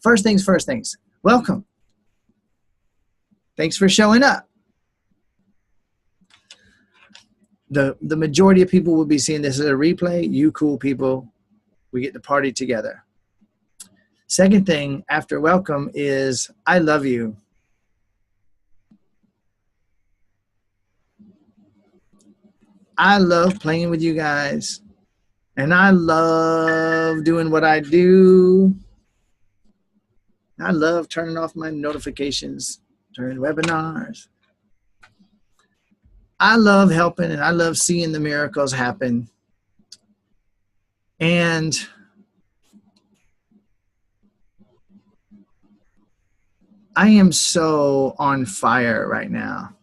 First things. Welcome. Thanks for showing up. The majority of people will be seeing this as a replay. You cool people, we get to party together. Second thing after welcome is I love you. I love playing with you guys, and I love doing what I do. I love turning off my notifications during webinars. I love helping, and I love seeing the miracles happen. And I am so on fire right now.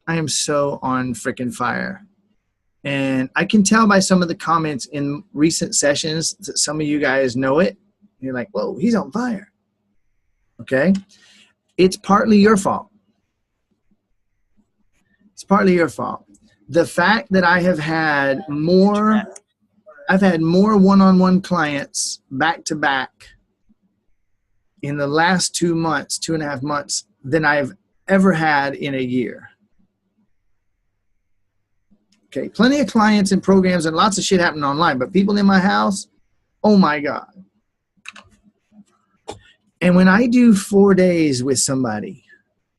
I am so on freaking fire. And I can tell by some of the comments in recent sessions that some of you guys know it. You're like, whoa, he's on fire. Okay? It's partly your fault. It's partly your fault. The fact that I have had more one-on-one clients back to back in the last 2 months, 2.5 months, than I've ever had in a year. Okay, plenty of clients and programs and lots of shit happening online, but people in my house, oh my God. And when I do 4 days with somebody,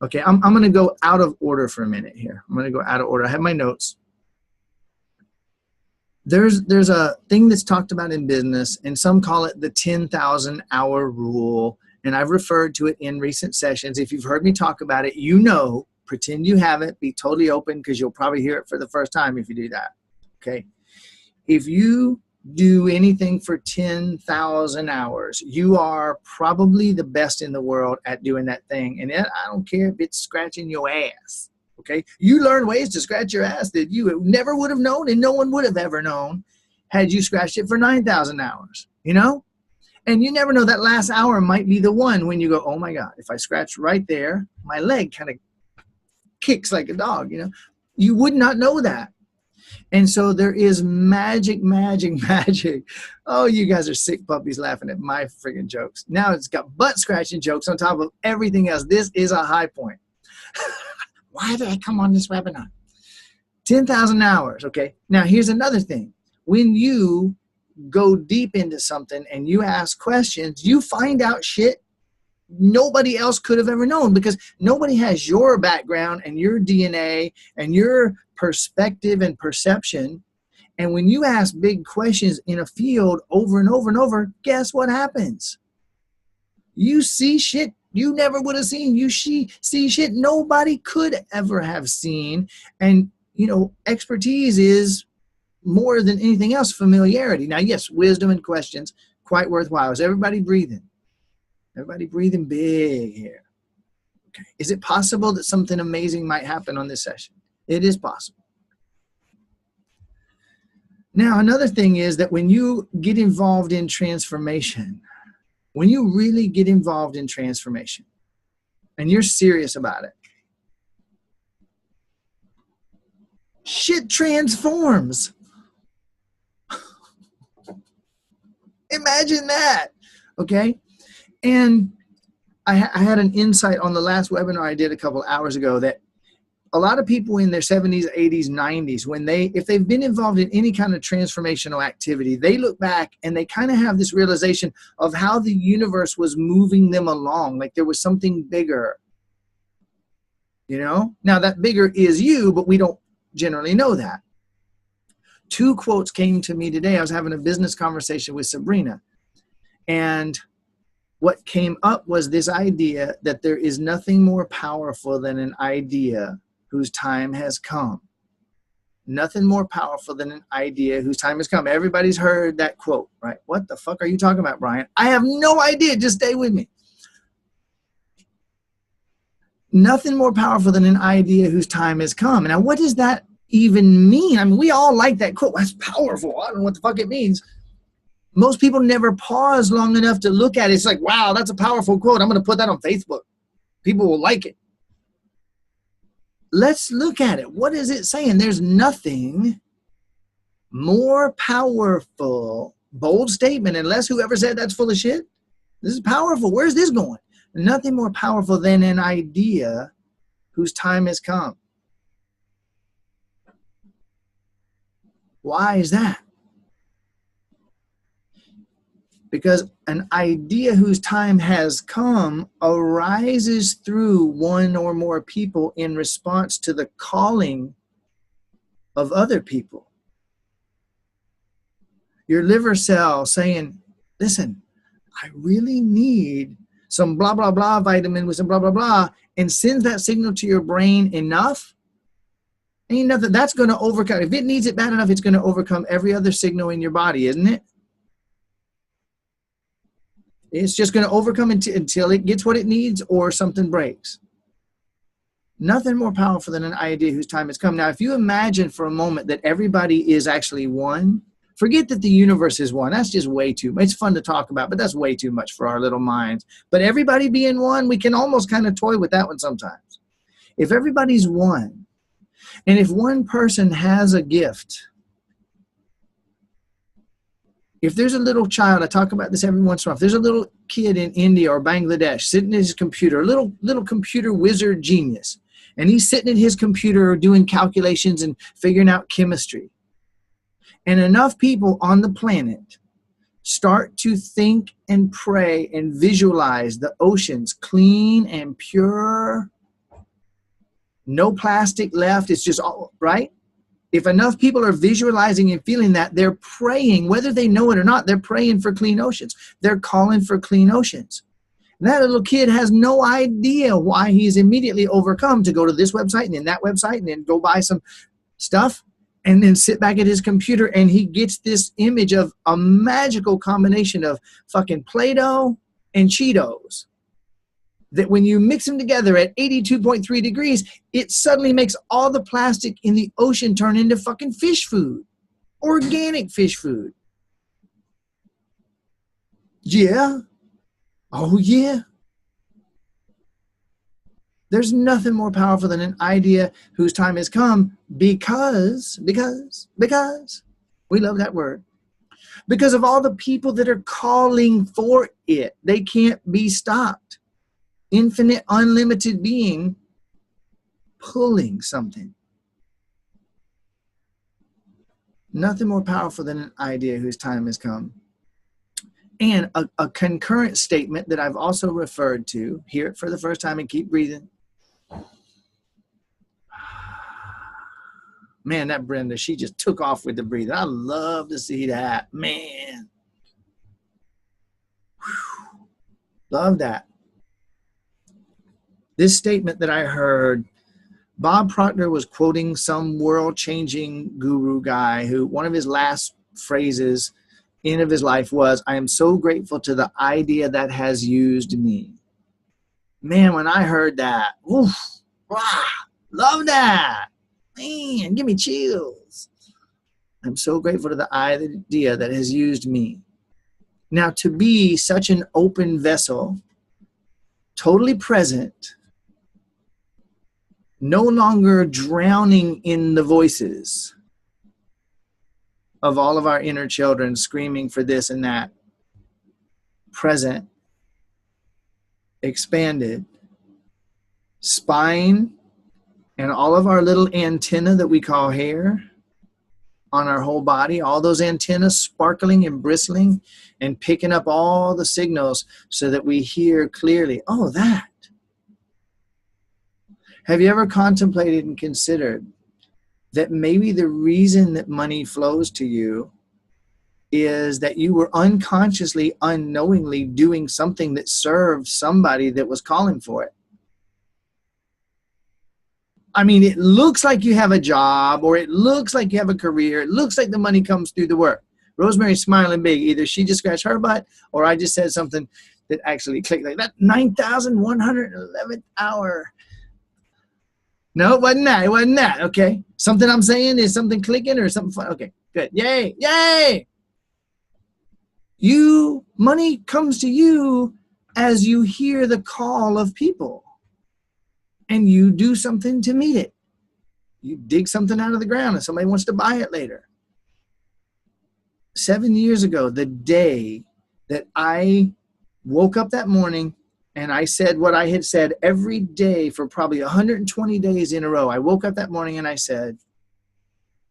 okay, I'm going to go out of order for a minute here. I'm going to go out of order. I have my notes. There's a thing that's talked about in business, and some call it the 10,000 hour rule. And I've referred to it in recent sessions. If you've heard me talk about it, you know, pretend you haven't, be totally open, because you'll probably hear it for the first time if you do that. Okay. If you do anything for 10,000 hours, you are probably the best in the world at doing that thing. And I don't care if it's scratching your ass. Okay. You learn ways to scratch your ass that you never would have known, and no one would have ever known had you scratched it for 9,000 hours, you know? And you never know, that last hour might be the one when you go, oh my God, if I scratch right there, my leg kind of kicks like a dog, you know? You would not know that. And so there is magic. Oh, you guys are sick puppies laughing at my friggin' jokes. Now it's got butt scratching jokes on top of everything else. This is a high point. Why did I come on this webinar? 10,000 hours, okay? Now here's another thing. When you go deep into something and you ask questions, you find out shit nobody else could have ever known, because nobody has your background and your DNA and your perspective and perception. And when you ask big questions in a field over and over and over, guess what happens? You see shit you never would have seen. You see shit nobody could ever have seen. And, you know, expertise is more than anything else familiarity. Now, yes, wisdom and questions, quite worthwhile. Is everybody breathing? Everybody breathing big here. Okay. Is it possible that something amazing might happen on this session? It is possible. Now, another thing is that when you get involved in transformation, when you really get involved in transformation and you're serious about it, shit transforms. Imagine that, okay? And I had an insight on the last webinar I did a couple hours ago that a lot of people in their 70s, 80s, 90s, if they've been involved in any kind of transformational activity, they look back and they kind of have this realization of how the universe was moving them along, like there was something bigger, you know? Now that bigger is you, but we don't generally know that. 2 quotes came to me today. I was having a business conversation with Sabrina, and what came up was this idea that there is nothing more powerful than an idea whose time has come. Nothing more powerful than an idea whose time has come. Everybody's heard that quote, right? What the fuck are you talking about, Brian? I have no idea. Just stay with me. Nothing more powerful than an idea whose time has come. Now, what does that even mean? I mean, we all like that quote. That's powerful. I don't know what the fuck it means. Most people never pause long enough to look at it. It's like, wow, that's a powerful quote. I'm going to put that on Facebook. People will like it. Let's look at it. What is it saying? There's nothing more powerful, bold statement, unless whoever said that's full of shit. This is powerful. Where's this going? Nothing more powerful than an idea whose time has come. Why is that? Because an idea whose time has come arises through one or more people in response to the calling of other people. Your liver cell saying, listen, I really need some blah, blah, blah vitamin with some blah, blah, blah, and sends that signal to your brain enough. Ain't nothing that's going to overcome. If it needs it bad enough, it's going to overcome every other signal in your body, isn't it? It's just going to overcome until it gets what it needs or something breaks. Nothing more powerful than an idea whose time has come. Now, if you imagine for a moment that everybody is actually one, forget that the universe is one. That's just way too much. It's fun to talk about, but that's way too much for our little minds. But everybody being one, we can almost kind of toy with that one sometimes. If everybody's one, and if one person has a gift, if there's a little child, I talk about this every once in a while, if there's a little kid in India or Bangladesh sitting at his computer, a little computer wizard genius, and he's sitting at his computer doing calculations and figuring out chemistry, and enough people on the planet start to think and pray and visualize the oceans clean and pure, no plastic left, it's just all right. If enough people are visualizing and feeling that, they're praying, whether they know it or not, they're praying for clean oceans. They're calling for clean oceans. And that little kid has no idea why he's immediately overcome to go to this website and then that website and then go buy some stuff and then sit back at his computer, and he gets this image of a magical combination of fucking Play-Doh and Cheetos. That when you mix them together at 82.3 degrees, it suddenly makes all the plastic in the ocean turn into fucking fish food. Organic fish food. Yeah. Oh, yeah. There's nothing more powerful than an idea whose time has come because, we love that word. Because of all the people that are calling for it. They can't be stopped. Infinite, unlimited being pulling something. Nothing more powerful than an idea whose time has come. And a concurrent statement that I've also referred to, hear it for the first time and keep breathing. Man, that Brenda, she just took off with the breathing. I love to see that. Man. Whew. Love that. This statement that I heard, Bob Proctor was quoting some world-changing guru guy who one of his last phrases end of his life was, I am so grateful to the idea that has used me. Man, when I heard that, oof, wow, love that. Man, give me chills. I'm so grateful to the idea that has used me. Now, to be such an open vessel, totally present, no longer drowning in the voices of all of our inner children screaming for this and that. Present, expanded, spine, and all of our little antenna that we call hair on our whole body, all those antennas sparkling and bristling and picking up all the signals so that we hear clearly, oh, that. Have you ever contemplated and considered that maybe the reason that money flows to you is that you were unconsciously, unknowingly doing something that served somebody that was calling for it? I mean, it looks like you have a job, or it looks like you have a career. It looks like the money comes through the work. Rosemary's smiling big. Either she just scratched her butt, or I just said something that actually clicked like that. 9,111th hour. No, it wasn't that. It wasn't that. Okay. Something I'm saying is something clicking or something fun. Okay, good. Yay. Yay. Money comes to you as you hear the call of people and you do something to meet it. You dig something out of the ground and somebody wants to buy it later. 7 years ago, the day that I woke up that morning and I said what I had said every day for probably 120 days in a row. I woke up that morning and I said,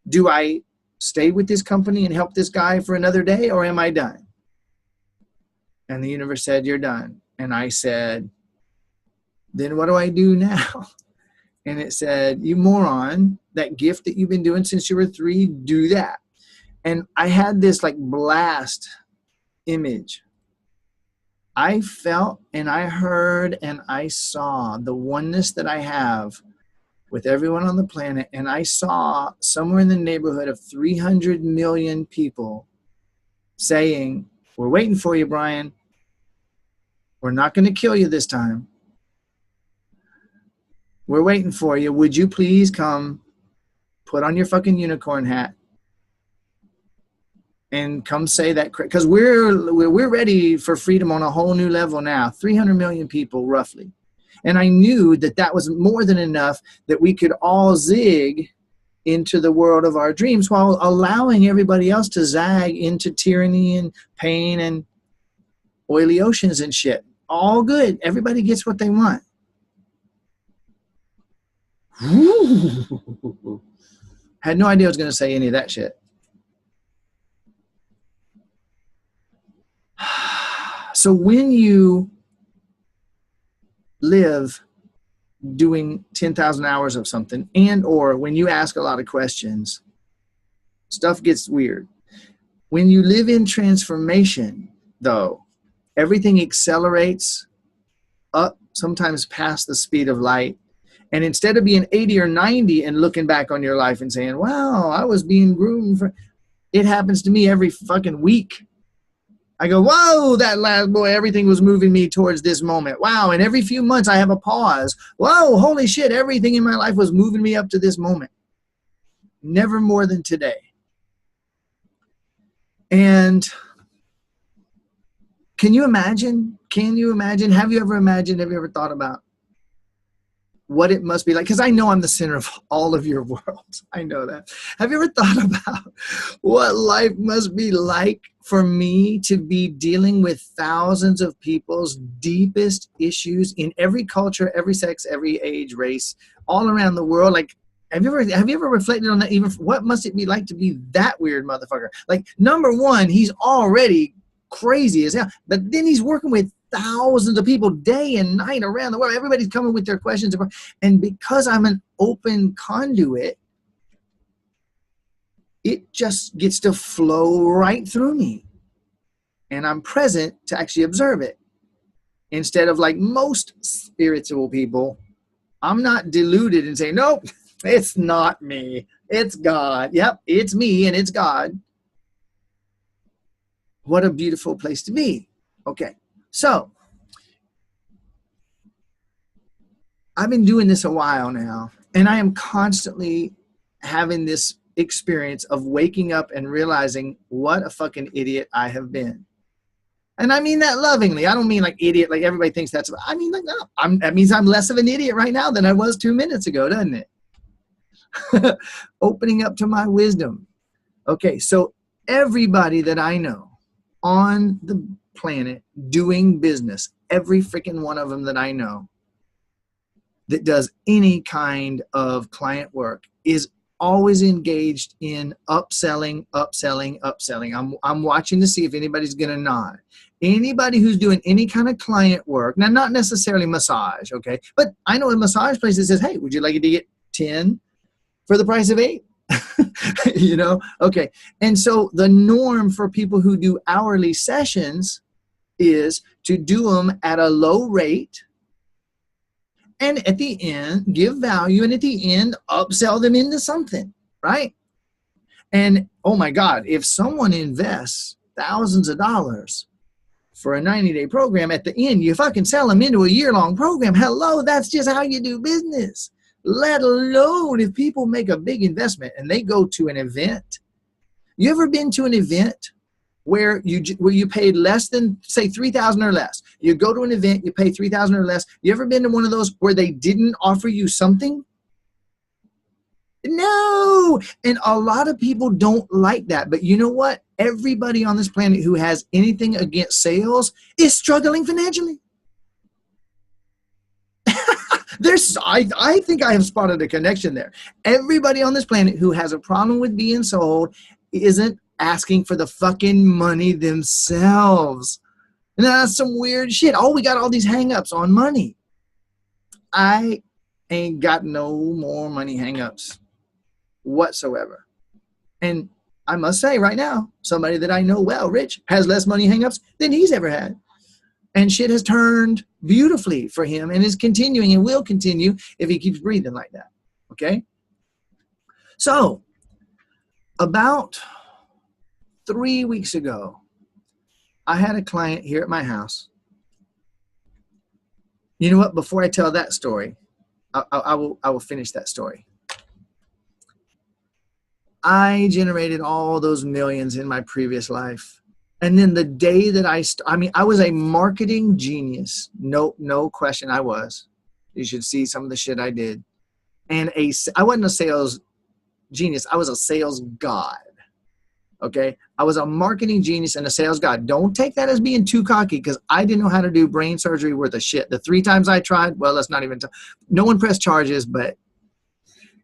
do I stay with this company and help this guy for another day, or am I done? And the universe said, you're done. And I said, then what do I do now? And it said, you moron, that gift that you've been doing since you were 3, do that. And I had this like blast image. I felt and I heard and I saw the oneness that I have with everyone on the planet. And I saw somewhere in the neighborhood of 300 million people saying, we're waiting for you, Brian. We're not going to kill you this time. We're waiting for you. Would you please come put on your fucking unicorn hat and come say that? Because we're ready for freedom on a whole new level now. 300 million people roughly. And I knew that that was more than enough that we could all zig into the world of our dreams while allowing everybody else to zag into tyranny and pain and oily oceans and shit. All good. Everybody gets what they want. Had no idea I was going to say any of that shit. So when you live doing 10,000 hours of something, and or when you ask a lot of questions, stuff gets weird. When you live in transformation, though, everything accelerates up, sometimes past the speed of light. And instead of being 80 or 90 and looking back on your life and saying, wow, I was being groomed for, it happens to me every fucking week. I go, whoa, that last boy, everything was moving me towards this moment. Wow. And every few months I have a pause. Whoa, holy shit, everything in my life was moving me up to this moment. Never more than today. And can you imagine? Have you ever imagined, have you ever thought about what it must be like? Because I know I'm the center of all of your worlds. I know that. Have you ever thought about what life must be like for me to be dealing with thousands of people's deepest issues in every culture, every sex, every age, race, all around the world? Like, have you ever reflected on that? Even what must it be like to be that weird motherfucker? Like, number one, he's already crazy as hell, but then he's working with thousands of people day and night around the world. Everybody's coming with their questions. And because I'm an open conduit, it just gets to flow right through me. And I'm present to actually observe it. Instead of like most spiritual people, I'm not deluded and saying, nope, it's not me. It's God. Yep, it's me and it's God. What a beautiful place to be. Okay. So, I've been doing this a while now, and I am constantly having this experience of waking up and realizing what a fucking idiot I have been. And I mean that lovingly. I don't mean like idiot, like everybody thinks that's, I mean like, no, that means I'm less of an idiot right now than I was 2 minutes ago, doesn't it? Opening up to my wisdom. Okay, so everybody that I know on the planet doing business, every freaking one of them that I know that does any kind of client work is always engaged in upselling. I'm watching to see if anybody's going to nod. Anybody who's doing any kind of client work, now not necessarily massage, okay, but I know a massage place that says, hey, would you like it to get 10 for the price of 8? You know, okay. And so the norm for people who do hourly sessions is to do them at a low rate, and at the end give value, and at the end upsell them into something, right? And oh my God, if someone invests thousands of dollars for a 90-day program, at the end you fucking sell them into a year-long program. Hello, that's just how you do business. Let alone if people make a big investment and they go to an event. You ever been to an event where you paid less than, say, $3,000 or less? You go to an event, you pay $3,000 or less. You ever been to one of those where they didn't offer you something? No. And a lot of people don't like that. But you know what? everybody on this planet who has anything against sales is struggling financially. I think I have spotted a connection there. Everybody on this planet who has a problem with being sold isn't asking for the fucking money themselves. And that's some weird shit. Oh, we got all these hangups on money. I ain't got no more money hangups whatsoever. And I must say right now, somebody that I know well, Rich, has less money hangups than he's ever had. And shit has turned beautifully for him and is continuing and will continue if he keeps breathing like that. Okay? So, about 3 weeks ago, I had a client here at my house. You know what? Before I tell that story, I will finish that story. I generated all those millions in my previous life. And then the day that I was a marketing genius. No question I was. You should see some of the shit I did. And I wasn't a sales genius. I was a sales god. Okay? I was a marketing genius and a sales god. Don't take that as being too cocky because I didn't know how to do brain surgery worth of shit. The 3 times I tried, well, that's not even, no one pressed charges, but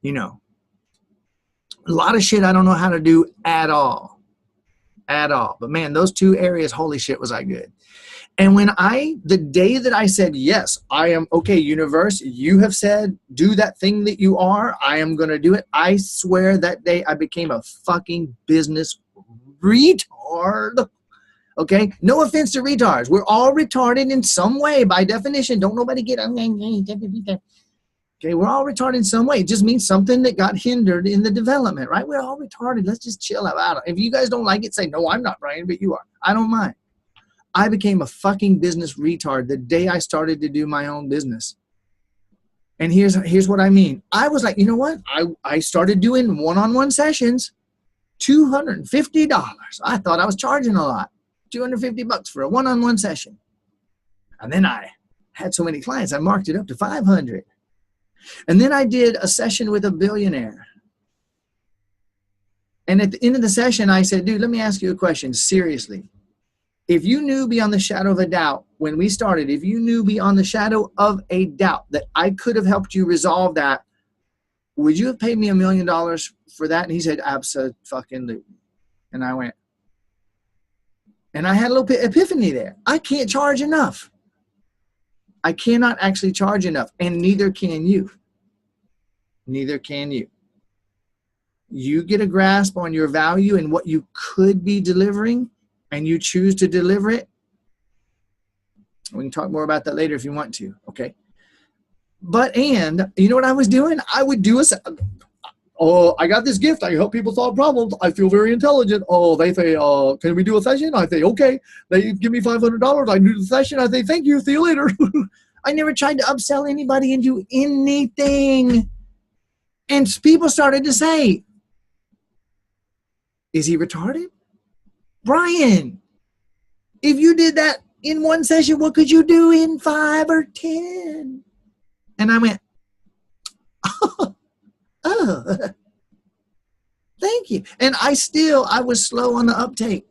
you know, a lot of shit I don't know how to do at all. At all. But man, those 2 areas, holy shit, was I good. And the day that I said, yes, I am, okay, universe, you have said, do that thing that you are, I am going to do it. I swear that day I became a fucking business retard. Okay? No offense to retards. We're all retarded in some way by definition. Don't nobody get, okay, we're all retarded in some way. It just means something that got hindered in the development, right? We're all retarded. Let's just chill out. If you guys don't like it, say, no, I'm not, Brian, but you are. I don't mind. I became a fucking business retard the day I started to do my own business. And here's what I mean. I was like, you know what? I started doing one-on-one sessions, $250. I thought I was charging a lot, $250 for a one-on-one session. And then I had so many clients, I marked it up to 500. And then I did a session with a billionaire. And at the end of the session, I said, dude, let me ask you a question, seriously. If you knew beyond the shadow of a doubt, when we started, if you knew beyond the shadow of a doubt that I could have helped you resolve that, would you have paid me $1 million for that? And he said, absolutely. And I went, and I had a little bit epiphany there. I can't charge enough. I cannot actually charge enough, and neither can you. Neither can you. You get a grasp on your value and what you could be delivering, and you choose to deliver it. We can talk more about that later if you want to, okay? And you know what I was doing? I would do I got this gift. I help people solve problems. I feel very intelligent. Oh, they say, can we do a session? I say, okay. They give me $500. I do the session. I say, thank you. See you later. I never tried to upsell anybody into anything. And people started to say, is he retarded? Brian, if you did that in one session, what could you do in 5 or 10? And I went, oh, thank you. And I was slow on the uptake.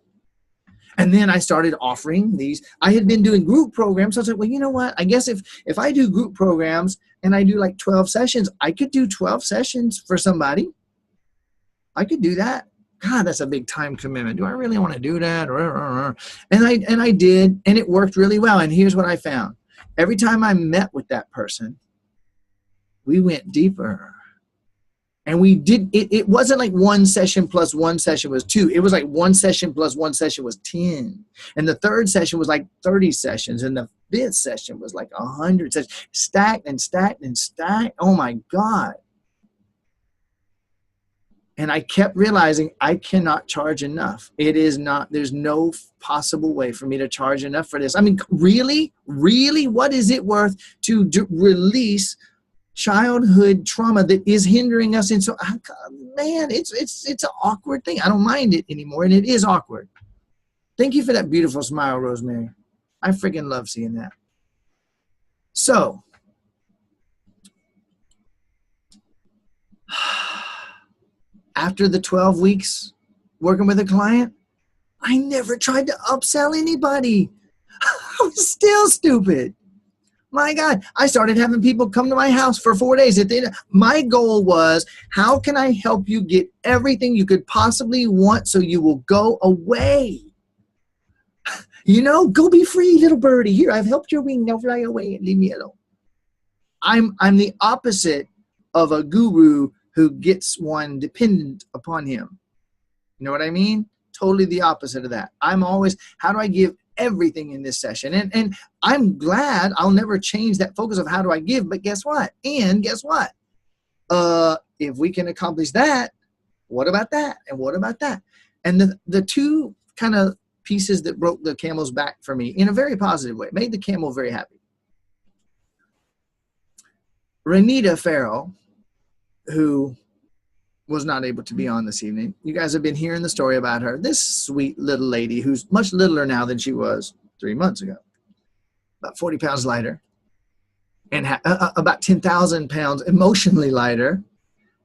And then I started offering these. I had been doing group programs. So I was like, well, you know what? I guess if I do group programs and I do like 12 sessions, I could do 12 sessions for somebody. I could do that. God, that's a big time commitment. Do I really want to do that? And I did, and it worked really well. And here's what I found. Every time I met with that person, we went deeper. And we did, it wasn't like 1 session plus 1 session was 2. It was like 1 session plus 1 session was 10. And the 3rd session was like 30 sessions. And the 5th session was like 100 sessions. Stacked and stacked and stacked. Oh my God. And I kept realizing I cannot charge enough. There's no possible way for me to charge enough for this. I mean, really, what is it worth to release childhood trauma that is hindering us? And so, man, it's an awkward thing. I don't mind it anymore, and it is awkward. Thank you for that beautiful smile, Rosemary. I freaking love seeing that. So, after the 12 weeks working with a client, I never tried to upsell anybody. I was still stupid. My God, I started having people come to my house for 4 days. My goal was, how can I help you get everything you could possibly want so you will go away? You know, go be free, little birdie. Here, I've helped your wing. Now fly away and leave me alone. I'm the opposite of a guru who gets one dependent upon him. You know what I mean? Totally the opposite of that. I'm always, how do I give everything in this session? And I'm glad I'll never change that focus of how do I give, but guess what? And guess what? If we can accomplish that, what about that? And what about that? And the two kind of pieces that broke the camel's back for me in a very positive way, made the camel very happy. Renita Farrell, who was not able to be on this evening. You guys have been hearing the story about her. This sweet little lady who's much littler now than she was 3 months ago. About 40 pounds lighter. And about 10,000 pounds emotionally lighter.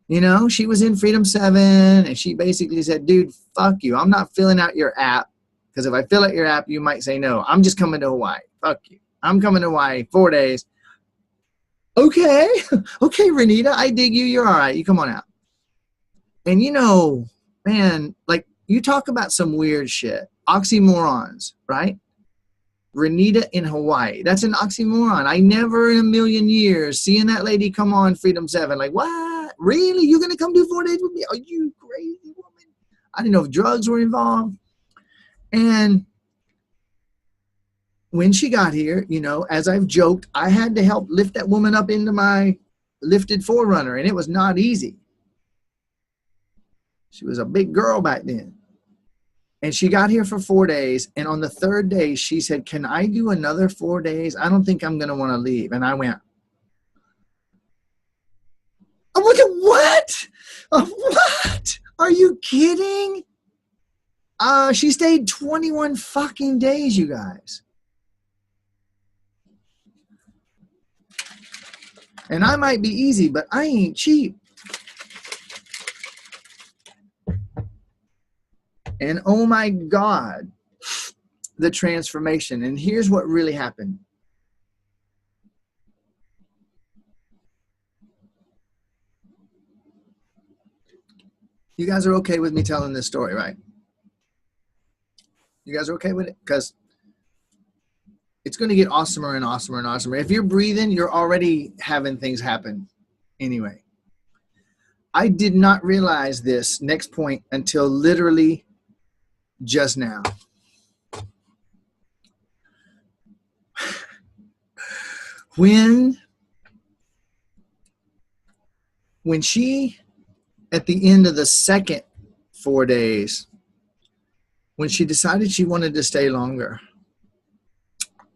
You know, she was in Freedom 7 and she basically said, dude, fuck you. I'm not filling out your app. Because if I fill out your app, you might say no. I'm just coming to Hawaii. Fuck you. I'm coming to Hawaii 4 days. Okay. Okay, Renita, I dig you. You're all right. You come on out. And you know, man, like you talk about some weird shit. Oxymorons, right? Renita in Hawaii. That's an oxymoron. I never in a million years seeing that lady come on Freedom 7. Like, what? Really? You're going to come do 4 days with me? Are you crazy, woman? I didn't know if drugs were involved. And when she got here, you know, as I've joked, I had to help lift that woman up into my lifted Forerunner, and it was not easy. She was a big girl back then. And she got here for 4 days, and on the third day, she said, can I do another 4 days? I don't think I'm going to want to leave. And I went, what? What? Are you kidding? She stayed 21 fucking days, you guys. And I might be easy, but I ain't cheap. And oh my God, the transformation. And here's what really happened. You guys are okay with me telling this story, right? You guys are okay with it? Because it's going to get awesomer and awesomer and awesomer. If you're breathing, you're already having things happen anyway. I did not realize this next point until literally just now. When she, at the end of the second 4 days, when she decided she wanted to stay longer,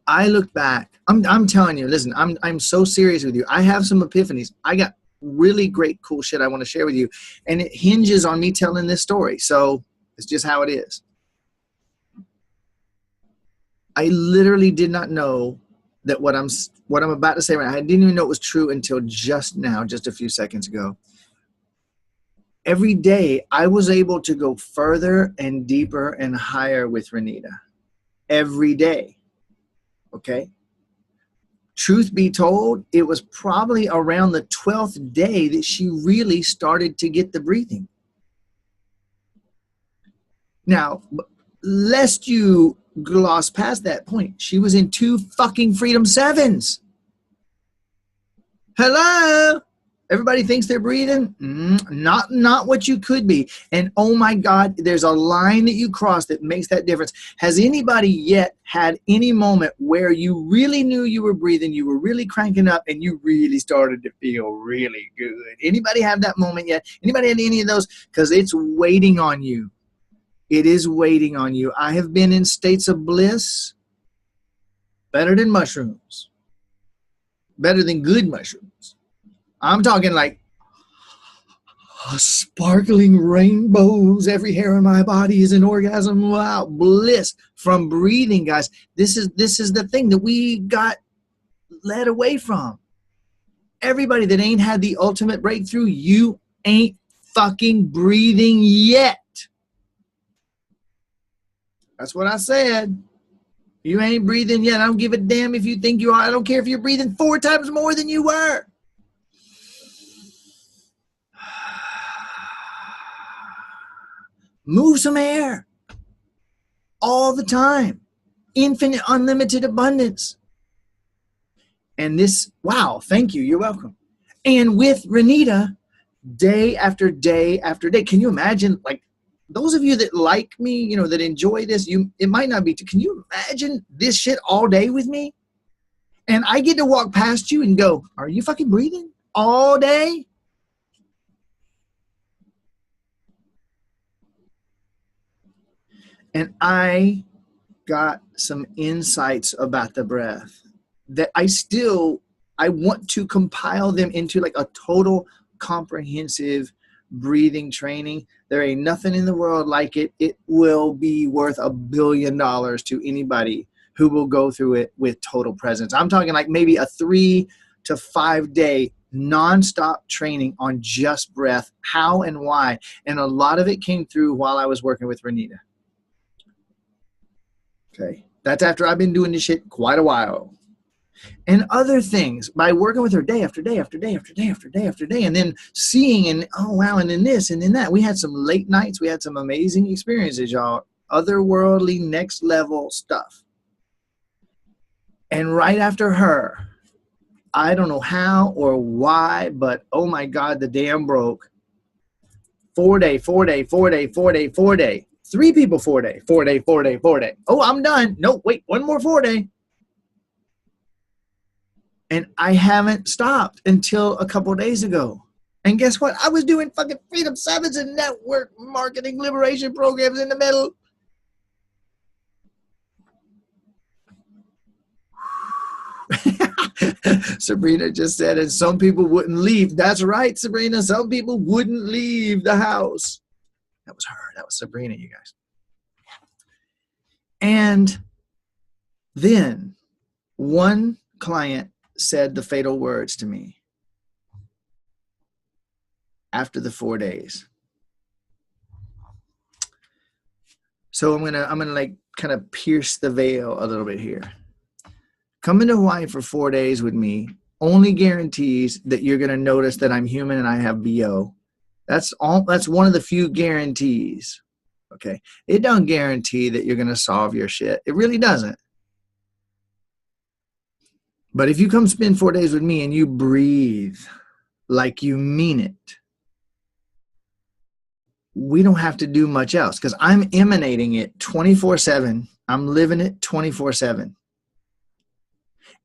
I looked back. I'm telling you, listen, I'm so serious with you. I have some epiphanies. I got really great, cool shit I want to share with you. And it hinges on me telling this story. So it's just how it is. I literally did not know that what I'm about to say right now, I didn't even know it was true until just now, just a few seconds ago. Every day I was able to go further and deeper and higher with Renita. Every day. Okay. Truth be told, it was probably around the 12th day that she really started to get the breathing. Now, lest you gloss past that point, she was in 2 fucking Freedom 7s. Hello? Everybody thinks they're breathing? Not what you could be. And oh my God, there's a line that you cross that makes that difference. Has anybody yet had any moment where you really knew you were breathing, you were really cranking up, and you really started to feel really good? Anybody have that moment yet? Anybody had any of those? Because it's waiting on you. It is waiting on you. I have been in states of bliss better than mushrooms, better than good mushrooms. I'm talking like sparkling rainbows. Every hair in my body is an orgasm. Wow, bliss from breathing, guys. This is the thing that we got led away from. Everybody that ain't had the ultimate breakthrough, you ain't fucking breathing yet. That's what I said. You ain't breathing yet. I don't give a damn if you think you are. I don't care if you're breathing 4 times more than you were. Move some air all the time. Infinite, unlimited abundance. And this, wow, thank you. You're welcome. And with Renita, day after day after day. Can you imagine, like, those of you that like me, you know, that enjoy this, it might not be, can you imagine this shit all day with me? And I get to walk past you and go, are you fucking breathing all day? And I got some insights about the breath that I want to compile them into like a total comprehensive breathing training. There ain't nothing in the world like it. It will be worth $1 billion to anybody who will go through it with total presence. I'm talking like maybe a 3 to 5 day nonstop training on just breath, how and why. And a lot of it came through while I was working with Renita. Okay. That's after I've been doing this shit quite a while. And other things by working with her day after day after day after day after day after day, and then seeing and oh wow, and then this and then that. We had some late nights. We had some amazing experiences, y'all. Otherworldly, next level stuff. And right after her, I don't know how or why, but oh my God, the dam broke. 4 day, 4 day, 4 day, 4 day, 4 day. 3 people 4 day, 4 day, 4 day, 4 day. Oh, I'm done. No, wait, one more 4 day. And I haven't stopped until a couple of days ago. And guess what? I was doing fucking Freedom Sevens and network marketing liberation programs in the middle. Sabrina just said, and some people wouldn't leave. That's right, Sabrina. Some people wouldn't leave the house. That was her. That was Sabrina, you guys. And then one client said the fatal words to me after the 4 days. So I'm gonna like kind of pierce the veil a little bit here. Coming to Hawaii for 4 days with me only guarantees that you're gonna notice that I'm human and I have BO. That's one of the few guarantees. Okay. It don't guarantee that you're gonna solve your shit. It really doesn't. But if you come spend 4 days with me and you breathe like you mean it, we don't have to do much else because I'm emanating it 24/7. I'm living it 24/7.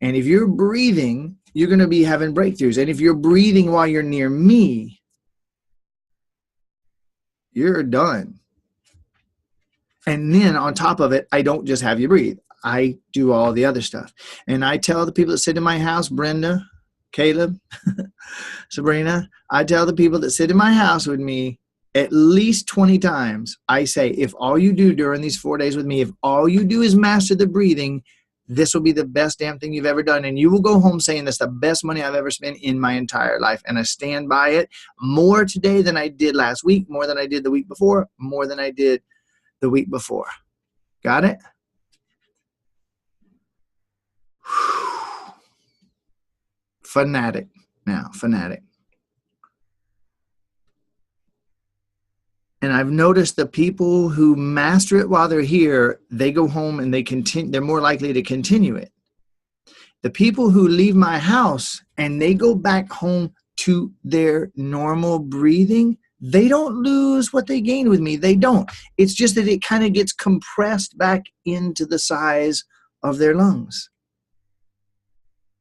And if you're breathing, you're going to be having breakthroughs. And if you're breathing while you're near me, you're done. And then on top of it, I don't just have you breathe. I do all the other stuff. And I tell the people that sit in my house, Brenda, Caleb, Sabrina, I tell the people that sit in my house with me at least 20 times, I say, if all you do during these 4 days with me, if all you do is master the breathing, this will be the best damn thing you've ever done. And you will go home saying that's the best money I've ever spent in my entire life. And I stand by it more today than I did last week, more than I did the week before, more than I did the week before. Got it? Fanatic now, fanatic. And I've noticed the people who master it while they're here, they go home and they continue. They're more likely to continue it. The people who leave my house and they go back home to their normal breathing, they don't lose what they gained with me. They don't. It's just that it kind of gets compressed back into the size of their lungs.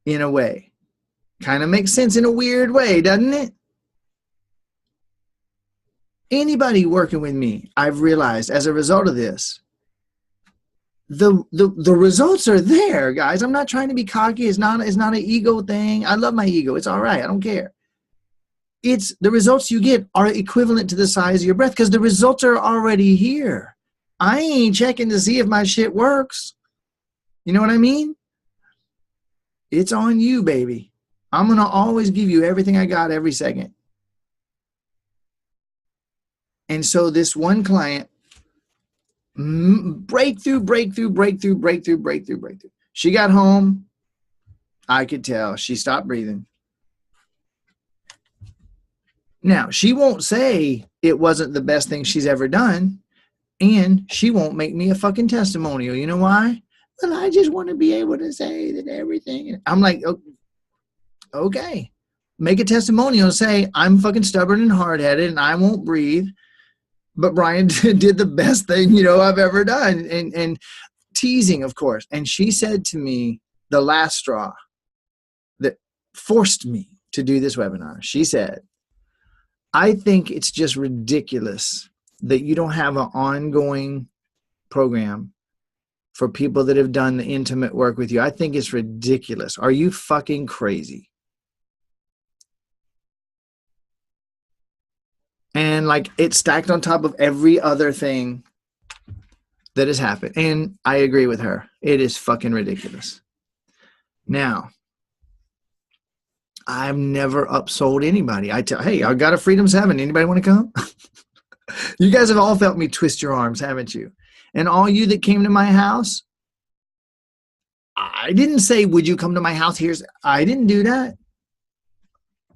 In a way. Kind of makes sense in a weird way, doesn't it? Anybody working with me, I've realized as a result of this, the results are there, guys. I'm not trying to be cocky. It's not an ego thing. I love my ego. It's all right. I don't care. It's the results you get are equivalent to the size of your breath because the results are already here. I ain't checking to see if my shit works. You know what I mean? It's on you, baby. I'm going to always give you everything I got every second. And so this one client Breakthrough, breakthrough, breakthrough, breakthrough, breakthrough, breakthrough. She got home. I could tell she stopped breathing. Now, she won't say it wasn't the best thing she's ever done, and she won't make me a fucking testimonial. You know why? Well, I just want to be able to say that everything. I'm like, okay, make a testimonial and say, I'm fucking stubborn and hard-headed and I won't breathe, but Brian did the best thing, I've ever done. And teasing, of course. And she said to me, the last straw that forced me to do this webinar, she said, I think it's just ridiculous that you don't have an ongoing program for people that have done the intimate work with you. I think it's ridiculous. Are you fucking crazy? And like, it's stacked on top of every other thing that has happened. And I agree with her. It is fucking ridiculous. Now, I've never upsold anybody. I tell, hey, I got a Freedom 7. Anybody want to come? You guys have all felt me twist your arms, haven't you? And all you that came to my house, I didn't say, would you come to my house? I didn't do that.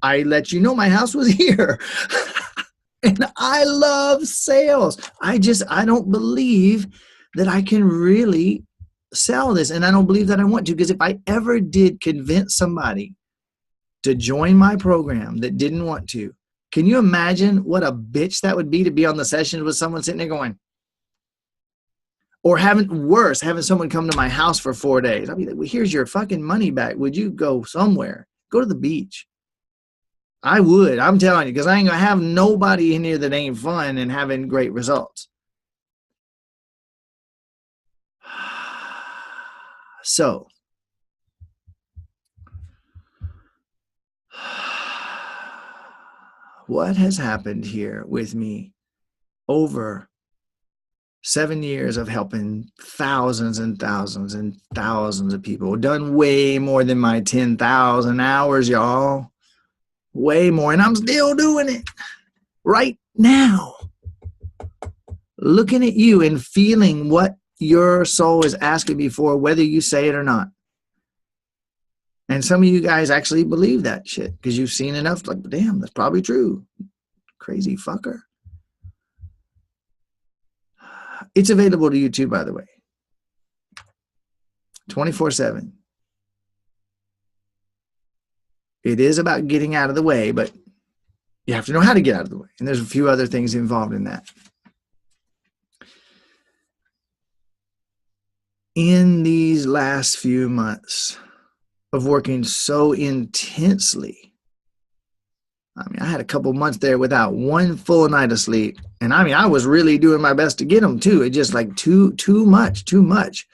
I let you know my house was here. And I love sales. I don't believe that I can really sell this. And I don't believe that I want to, because if I ever did convince somebody to join my program that didn't want to, can you imagine what a bitch that would be to be on the session with someone sitting there going, or having someone come to my house for 4 days. I'll be like, well, here's your fucking money back. Would you go somewhere? Go to the beach. I would. I'm telling you, because I ain't going to have nobody in here that ain't fun and having great results. So, what has happened here with me over 7 years of helping thousands and thousands and thousands of people? Done way more than my 10,000 hours, y'all. Way more. And I'm still doing it right now. Looking at you and feeling what your soul is asking me for, whether you say it or not. And some of you guys actually believe that shit because you've seen enough. Like, damn, that's probably true. Crazy fucker. It's available to you too, by the way. 24/7. It is about getting out of the way, but you have to know how to get out of the way. And there's a few other things involved in that. In these last few months of working so intensely, I had a couple months there without one full night of sleep. And I was really doing my best to get them too. It just like too much.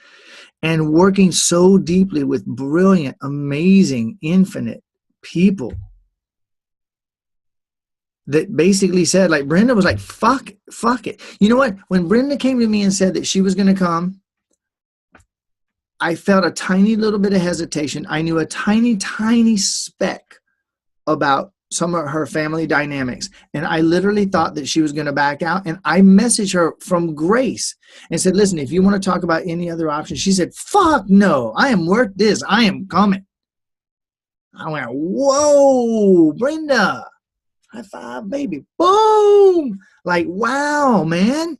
And working so deeply with brilliant, amazing, infinite people that basically said, like, Brenda was like, fuck it. You know what? When Brenda came to me and said that she was going to come, I felt a tiny little bit of hesitation. I knew a tiny speck about some of her family dynamics. And I literally thought that she was going to back out. And I messaged her from Grace and said, listen, if you want to talk about any other options, she said, fuck no, I am worth this. I am coming. I went, whoa, Brenda, high five, baby. Boom. Like, wow, man.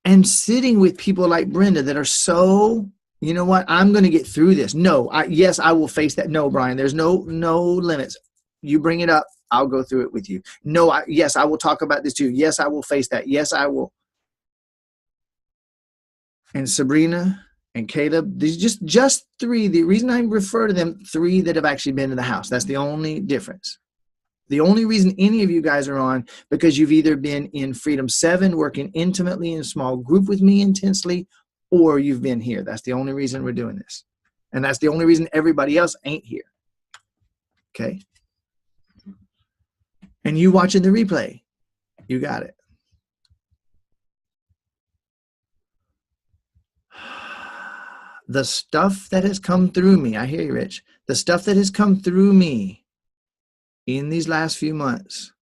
And sitting with people like Brenda that are so, you know what, I'm going to get through this. No, yes, I will face that. No, Brian, there's no limits. You bring it up, I'll go through it with you. No, yes, I will talk about this too. Yes, I will face that. Yes, I will. And Sabrina and Caleb, these just three. The reason I refer to them, three that have actually been to the house. That's the only difference. The only reason any of you guys are on, because you've either been in Freedom 7, working intimately in a small group with me intensely, or you've been here. That's the only reason we're doing this. And that's the only reason everybody else ain't here. Okay? And you watching the replay, you got it. The stuff that has come through me, I hear you, Rich. The stuff that has come through me in these last few months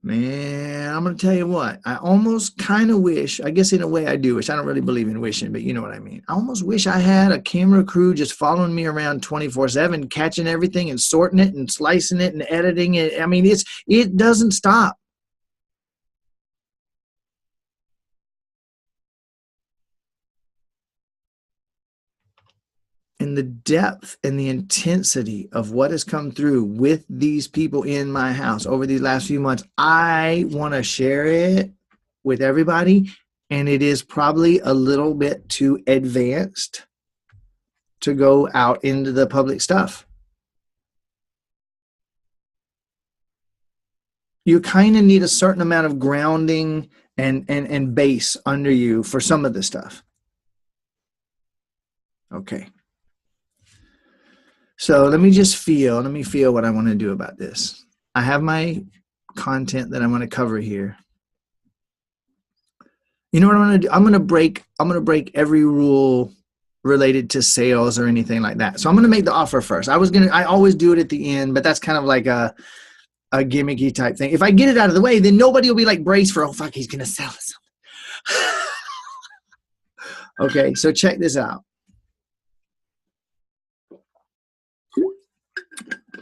Man, I'm going to tell you what, I almost kind of wish, I guess in a way I do wish, I don't really believe in wishing, but you know what I mean. I almost wish I had a camera crew just following me around 24/7, catching everything and sorting it and slicing it and editing it. I mean, it doesn't stop. And the depth and the intensity of what has come through with these people in my house over these last few months, I want to share it with everybody. And it is probably a little bit too advanced to go out into the public stuff. You kind of need a certain amount of grounding and base under you for some of this stuff. Okay. So let me feel what I want to do about this. I have my content that I'm going to cover here. You know what I'm going to do? I'm going to break every rule related to sales or anything like that. So I'm going to make the offer first. I always do it at the end, but that's kind of like a gimmicky type thing. If I get it out of the way, then nobody will be like braced for, oh fuck, he's going to sell us something. Okay. So check this out.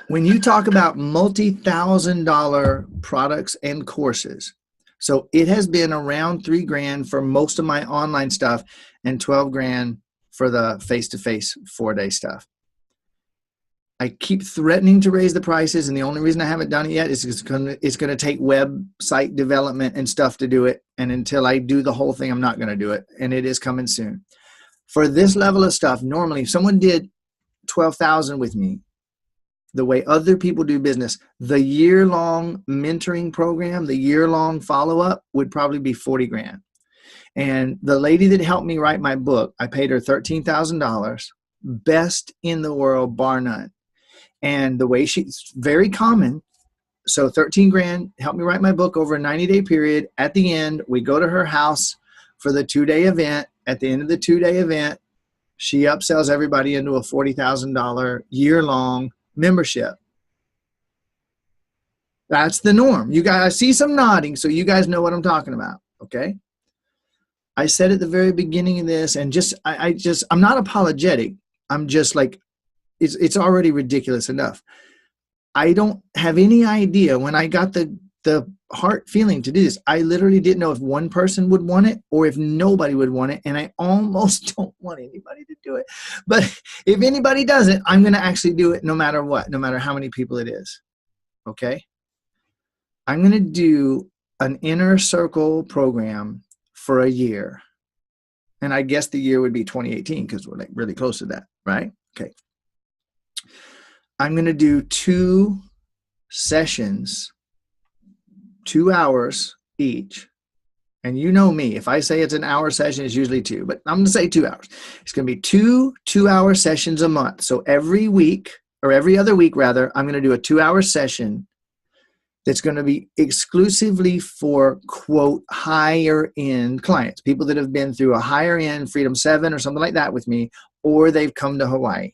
When you talk about multi-$1,000 products and courses, so it has been around $3,000 for most of my online stuff and $12,000 for the face-to-face 4-day stuff. I keep threatening to raise the prices, and the only reason I haven't done it yet is it's going to take website development and stuff to do it. And until I do the whole thing, I'm not going to do it. And it is coming soon. For this level of stuff, normally if someone did $12,000 with me, the way other people do business, the year-long mentoring program, the year-long follow-up would probably be $40,000. And the lady that helped me write my book, I paid her $13,000, best in the world, bar none. And the way she's very common. So $13,000 helped me write my book over a 90-day period. At the end, we go to her house for the 2-day event. At the end of the 2-day event, she upsells everybody into a $40,000 year-long membership. That's the norm. You guys, I see some nodding, so you guys know what I'm talking about. Okay. I said at the very beginning of this, and I'm not apologetic. I'm just like, it's already ridiculous enough. I don't have any idea when I got the heart feeling to do this. I literally didn't know if one person would want it or if nobody would want it. And I almost don't want anybody to do it. But if anybody does it, I'm going to actually do it no matter what, no matter how many people it is. Okay. I'm going to do an inner circle program for a year. And I guess the year would be 2018 because we're like really close to that, right? Okay. I'm going to do 2 sessions, 2 hours each. And you know me, if I say it's an hour session, it's usually 2, but I'm going to say 2 hours. It's going to be 2 2-hour sessions a month. So every week, or every other week rather, I'm going to do a 2-hour session that's going to be exclusively for, quote, higher end clients, people that have been through a higher end Freedom 7 or something like that with me, or they've come to Hawaii.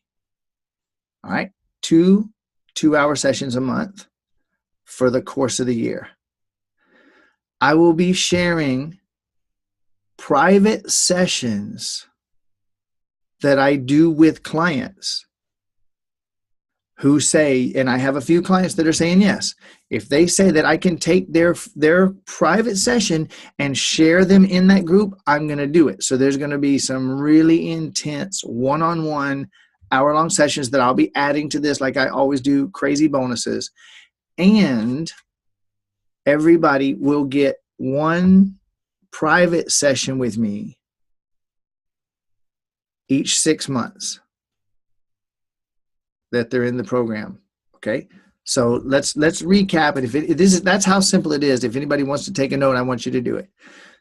All right. 2 2-hour sessions a month for the course of the year. I will be sharing private sessions that I do with clients who say, and I have a few clients that are saying yes, if they say that I can take their private session and share them in that group, I'm going to do it. So there's going to be some really intense one-on-one hour-long sessions that I'll be adding to this, like I always do, crazy bonuses. And everybody will get one private session with me each 6 months that they're in the program. Okay. So let's recap it. That's how simple it is. If anybody wants to take a note, I want you to do it.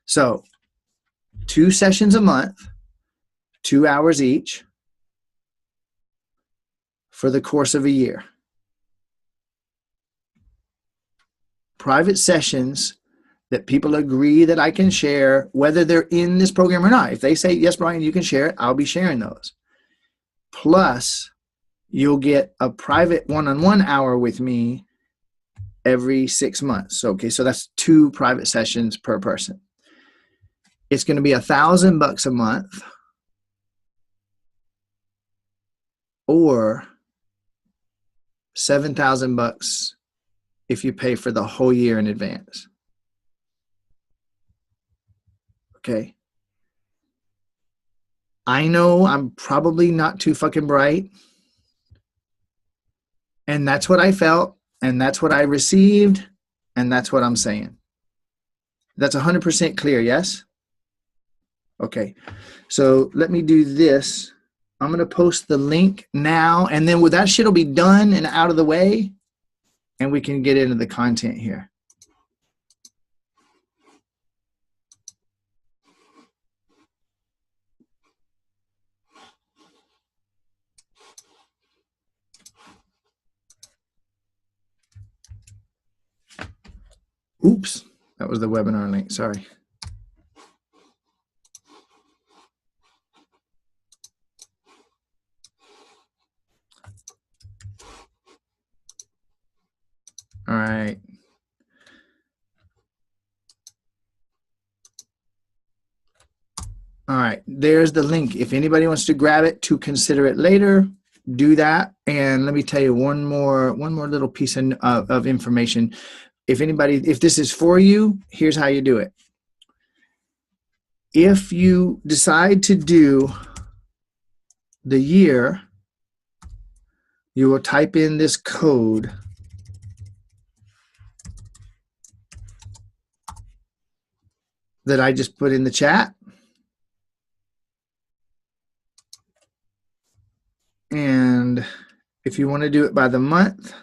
So 2 sessions a month, 2 hours each for the course of a year. Private sessions that people agree that I can share, whether they're in this program or not. If they say, yes, Brian, you can share it, I'll be sharing those. Plus, you'll get a private one-on-one hour with me every 6 months. Okay, so that's 2 private sessions per person. It's going to be $1,000 a month, or $7,000 if you pay for the whole year in advance. Okay. I know I'm probably not too fucking bright. And that's what I felt. And that's what I received. And that's what I'm saying. That's 100% clear, yes? Okay. So let me do this. I'm going to post the link now. And then with that shit will be done and out of the way. And we can get into the content here. Oops, that was the webinar link, sorry. All right. All right, there's the link. If anybody wants to grab it to consider it later, do that. And let me tell you one more little piece of information. If this is for you, here's how you do it. If you decide to do the year, you will type in this code. That I just put in the chat. And if you want to do it by the month,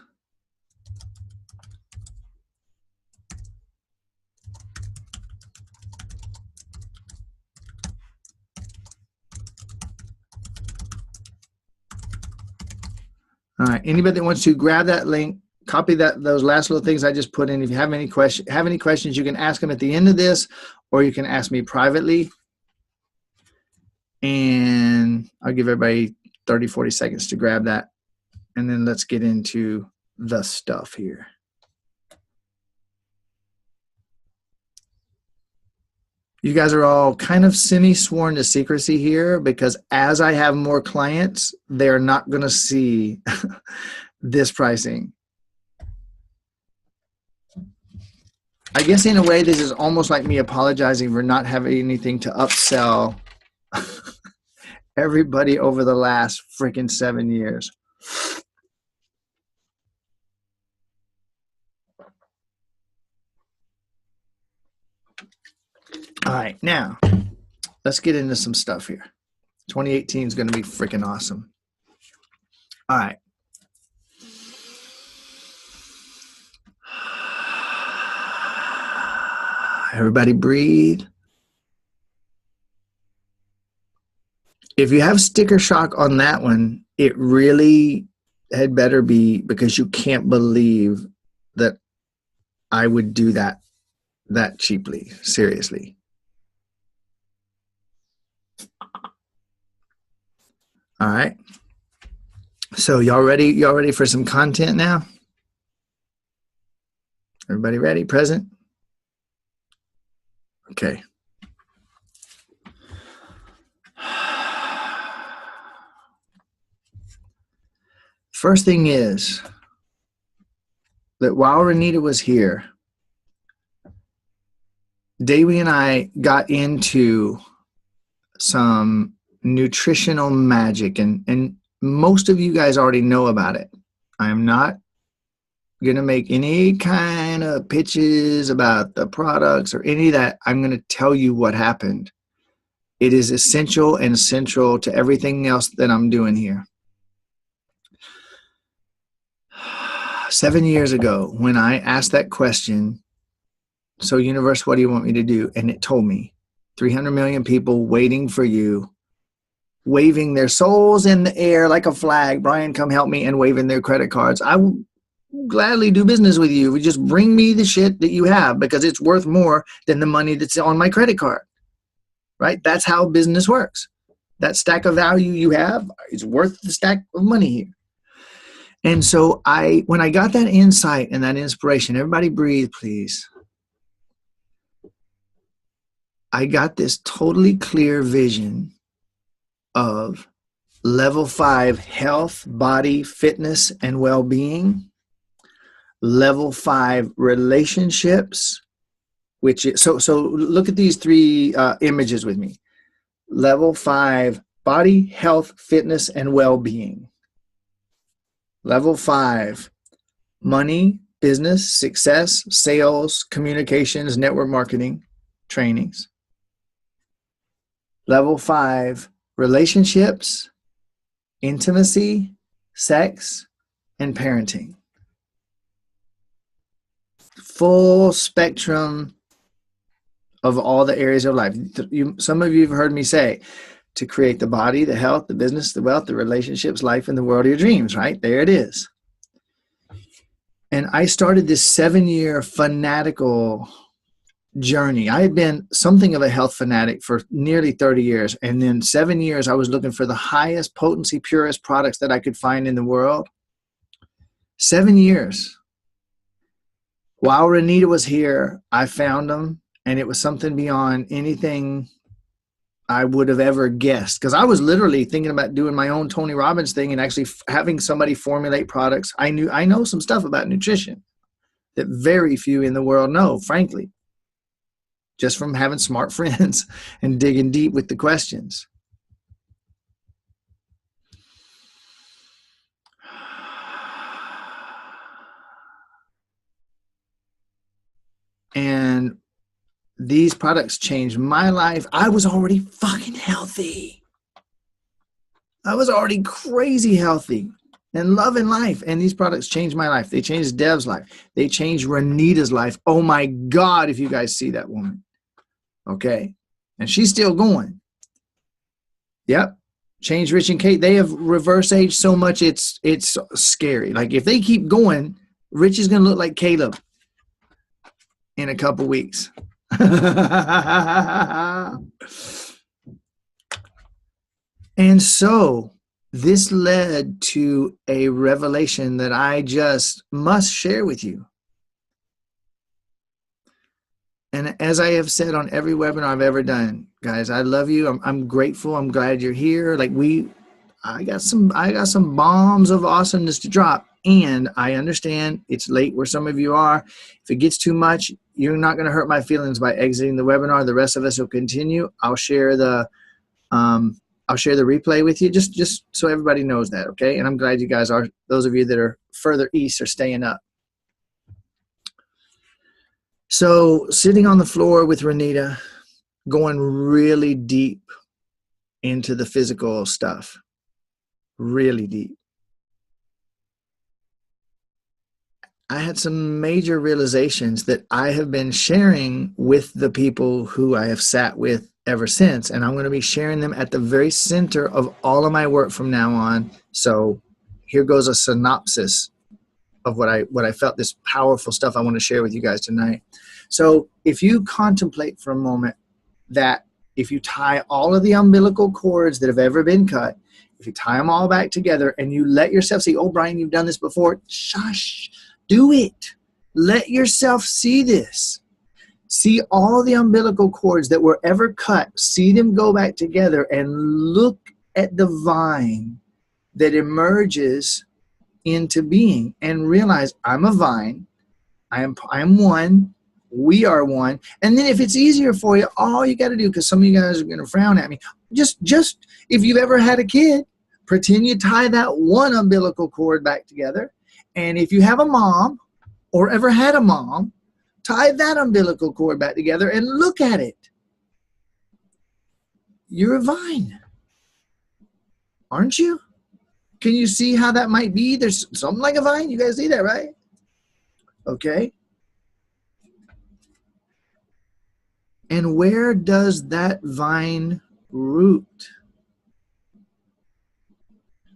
all right, anybody that wants to grab that link, copy those last little things I just put in. If you have any questions, you can ask them at the end of this, or you can ask me privately. And I'll give everybody 30, 40 seconds to grab that. And then let's get into the stuff here. You guys are all kind of semi-sworn to secrecy here, because as I have more clients, they're not going to see this pricing. I guess in a way, this is almost like me apologizing for not having anything to upsell everybody over the last freaking 7 years. All right, now let's get into some stuff here. 2018 is going to be freaking awesome. All right. Everybody breathe. If you have sticker shock on that one, it really had better be because you can't believe that I would do that cheaply, seriously. All right. So y'all ready for some content now? Everybody ready? Present? Okay. First thing is that while Renita was here, Davey and I got into some nutritional magic, and most of you guys already know about it. I am not going to make any kind of pitches about the products or any of that. I'm going to tell you what happened. It is essential and central to everything else that I'm doing here. 7 years ago, when I asked that question, so universe, what do you want me to do? And it told me 300 million people waiting for you, waving their souls in the air like a flag. Brian, come help me, and waving their credit cards. I will gladly do business with you. Just bring me the shit that you have, because it's worth more than the money that's on my credit card, right? That's how business works. That stack of value you have is worth the stack of money here. And so when I got that insight and that inspiration, everybody breathe, please. I got this totally clear vision of level 5 health, body, fitness, and well-being. Level 5 relationships, which is, so look at these three images with me. Level 5 body, health, fitness, and well-being. Level 5 money, business, success, sales, communications, network marketing, trainings. Level 5 relationships, intimacy, sex, and parenting. Full spectrum of all the areas of life. Some of you have heard me say, to create the body, the health, the business, the wealth, the relationships, life, and the world of your dreams, right? There it is. And I started this 7-year fanatical journey. I had been something of a health fanatic for nearly 30 years. And then 7 years, I was looking for the highest potency, purest products that I could find in the world. 7 years. While Renita was here, I found them, and it was something beyond anything I would have ever guessed, because I was literally thinking about doing my own Tony Robbins thing and actually having somebody formulate products. I know some stuff about nutrition that very few in the world know, frankly, just from having smart friends and digging deep with the questions. And these products changed my life. I was already fucking healthy. I was already crazy healthy and loving life. And these products changed my life. They changed Dev's life. They changed Renita's life. Oh my God, if you guys see that woman. Okay. And she's still going. Yep. Change Rich and Kate. They have reverse aged so much it's scary. Like if they keep going, Rich is going to look like Caleb in a couple weeks. And so this led to a revelation that I just must share with you. And as I have said on every webinar I've ever done, guys, I love you. I'm grateful. I'm glad you're here. Like I got some bombs of awesomeness to drop. And I understand it's late where some of you are. If it gets too much, you're not going to hurt my feelings by exiting the webinar. The rest of us will continue. I'll share the replay with you, just so everybody knows that, okay? And I'm glad you guys are, those of you that are further east, are staying up. So sitting on the floor with Renita, going really deep into the physical stuff, really deep. I had some major realizations that I have been sharing with the people who I have sat with ever since. And I'm going to be sharing them at the very center of all of my work from now on. So here goes a synopsis of what I felt, this powerful stuff I want to share with you guys tonight. So if you contemplate for a moment that if you tie all of the umbilical cords that have ever been cut, if you tie them all back together and you let yourself see, oh, Brian, you've done this before. Shush. Do it. Let yourself see this. See all the umbilical cords that were ever cut. See them go back together and look at the vine that emerges into being and realize I'm a vine. I am one. We are one. And then if it's easier for you, all you got to do, because some of you guys are going to frown at me, just if you've ever had a kid, pretend you tie that one umbilical cord back together. And if you have a mom or ever had a mom, tie that umbilical cord back together and look at it. You're a vine, aren't you? Can you see how that might be? There's something like a vine. You guys see that, right? Okay. And where does that vine root?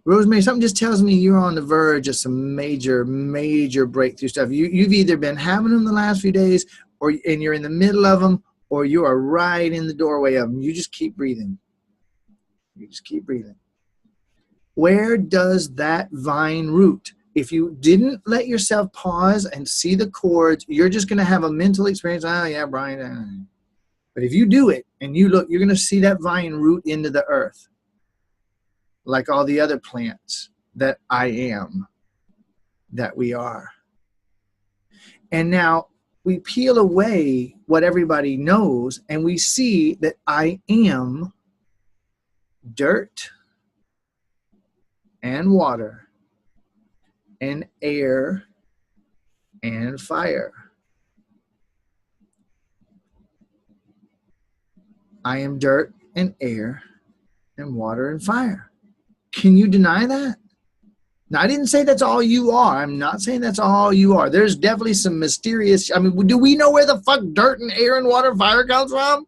Rosemary, something just tells me you're on the verge of some major, major breakthrough stuff. You've either been having them the last few days, and you're in the middle of them, or you are right in the doorway of them. You just keep breathing. You just keep breathing. Where does that vine root? if you didn't let yourself pause and see the chords, you're just going to have a mental experience. Oh, yeah, Brian. But if you do it and you look, you're going to see that vine root into the earth like all the other plants that I am, that we are. And now we peel away what everybody knows and we see that I am dirt and water and air and fire. I am dirt and air and water and fire. Can you deny that? Now, I didn't say that's all you are. I'm not saying that's all you are. There's definitely some mysterious, I mean, do we know where the fuck dirt and air and water and fire comes from?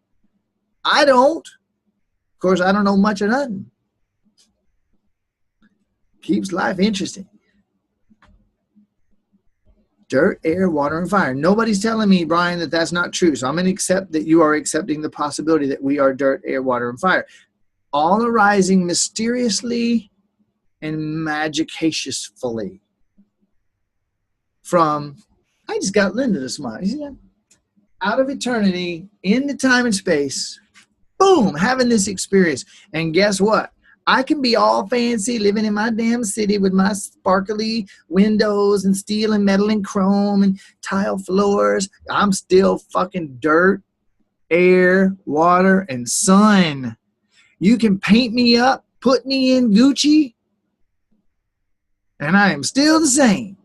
I don't. Of course, I don't know much of nothing. Keeps life interesting. Dirt, air, water, and fire. Nobody's telling me, Brian, that that's not true. So I'm going to accept that you are accepting the possibility that we are dirt, air, water, and fire. All arising mysteriously and magicaciously from, I just got Linda to smile. You see that? Out of eternity, into time and space, boom, having this experience. And guess what? I can be all fancy living in my damn city with my sparkly windows and steel and metal and chrome and tile floors. I'm still fucking dirt, air, water, and sun. You can paint me up, put me in Gucci, and I am still the same.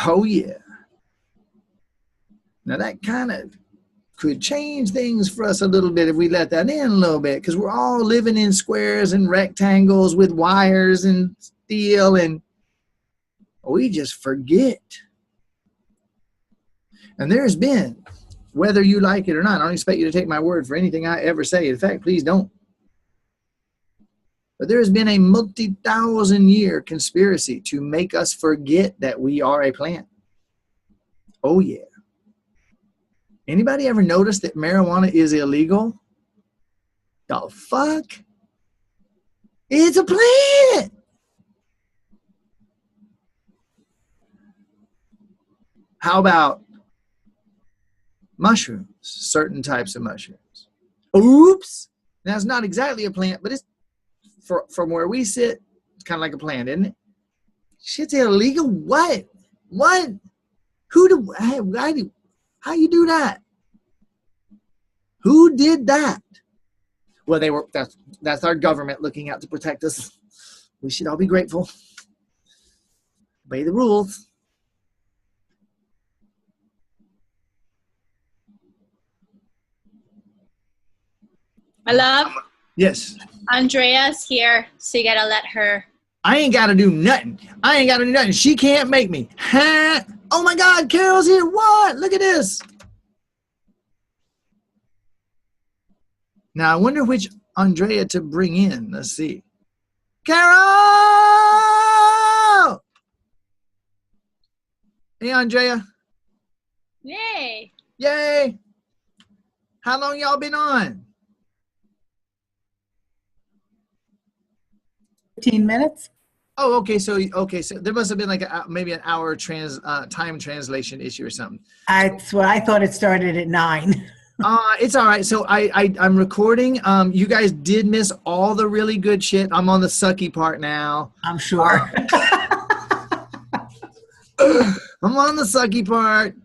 Oh, yeah. Now that kind of could change things for us a little bit if we let that in a little bit, because we're all living in squares and rectangles with wires and steel, and we just forget. And there's been, whether you like it or not, I don't expect you to take my word for anything I ever say. In fact, please don't. But there has been a multi-thousand-year conspiracy to make us forget that we are a plant. Oh, yeah. Anybody ever notice that marijuana is illegal? The fuck? It's a plant. How about mushrooms? Certain types of mushrooms. Oops. Now, it's not exactly a plant, but it's from where we sit, it's kind of like a plant, isn't it? Shit's illegal? What? What? How you do that? Who did that? Well, that's our government looking out to protect us. We should all be grateful. Obey the rules. My love? Yes. Andrea's here, so you gotta let her. I ain't gotta do nothing. She can't make me. Huh? Oh my God, Carol's here. What? Look at this. Now I wonder which Andrea to bring in. Let's see. Carol! Hey, Andrea. Yay. Yay. How long y'all been on? 15 minutes. Oh, okay. So there must have been like maybe an hour time translation issue or something. That's what I thought. It started at 9. It's all right. So I'm recording. You guys did miss all the really good shit. I'm on the sucky part now. I'm sure. I'm on the sucky part.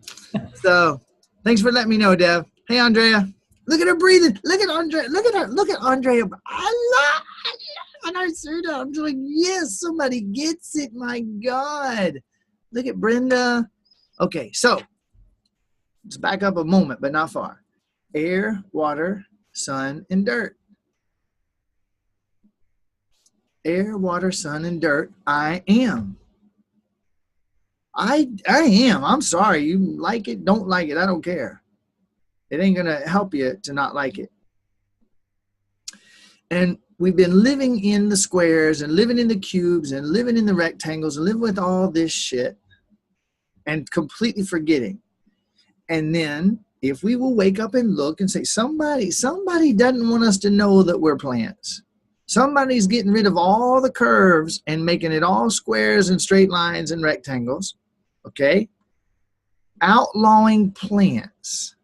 So thanks for letting me know, Dev. Hey, Andrea. Look at her breathing. Look at Andrea. Look at Andrea. I love. And I said that, I'm just like, yes, somebody gets it. My God. Look at Brenda. Okay, so let's back up a moment, but not far. Air, water, sun, and dirt. Air, water, sun, and dirt. I am. I am. I'm sorry. You like it, don't like it. I don't care. It ain't going to help you to not like it. And we've been living in the squares and living in the cubes and living in the rectangles and living with all this shit and completely forgetting. And then if we will wake up and look and say, somebody doesn't want us to know that we're plants. Somebody's getting rid of all the curves and making it all squares and straight lines and rectangles. Okay? Outlawing plants.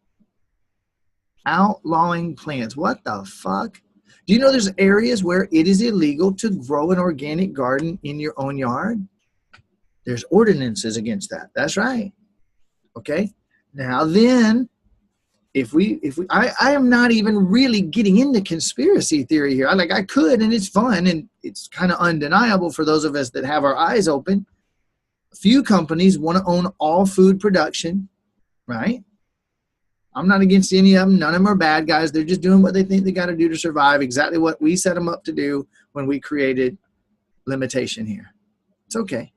Outlawing plants. What the fuck? Do you know there's areas where it is illegal to grow an organic garden in your own yard? There's ordinances against that. That's right. Okay? Now then, I am not even really getting into conspiracy theory here. I could, and it's fun, and it's kind of undeniable for those of us that have our eyes open. A few companies want to own all food production, right? I'm not against any of them. None of them are bad guys. They're just doing what they think they got to do to survive, exactly what we set them up to do when we created limitation here. It's okay.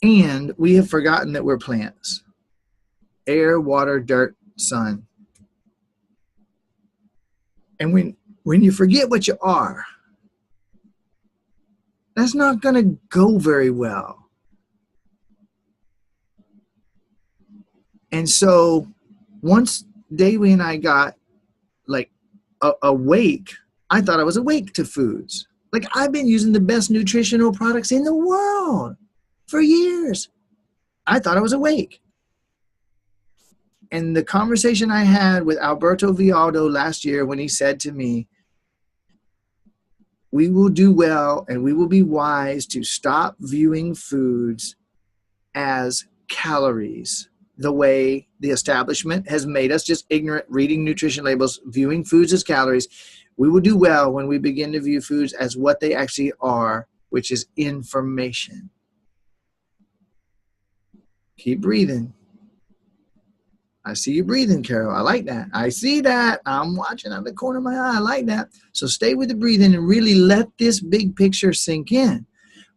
And we have forgotten that we're plants. Air, water, dirt, sun. And when you forget what you are, that's not going to go very well. And so once Davey and I got awake, I thought I was awake to foods. I've been using the best nutritional products in the world for years. I thought I was awake. And the conversation I had with Alberto Villoldo last year when he said to me, we will do well and we will be wise to stop viewing foods as calories, the way the establishment has made us just ignorant, reading nutrition labels, viewing foods as calories. We will do well when we begin to view foods as what they actually are, which is information. Keep breathing. I see you breathing, Carol. I like that. I see that. I'm watching out of the corner of my eye. I like that. So stay with the breathing and really let this big picture sink in.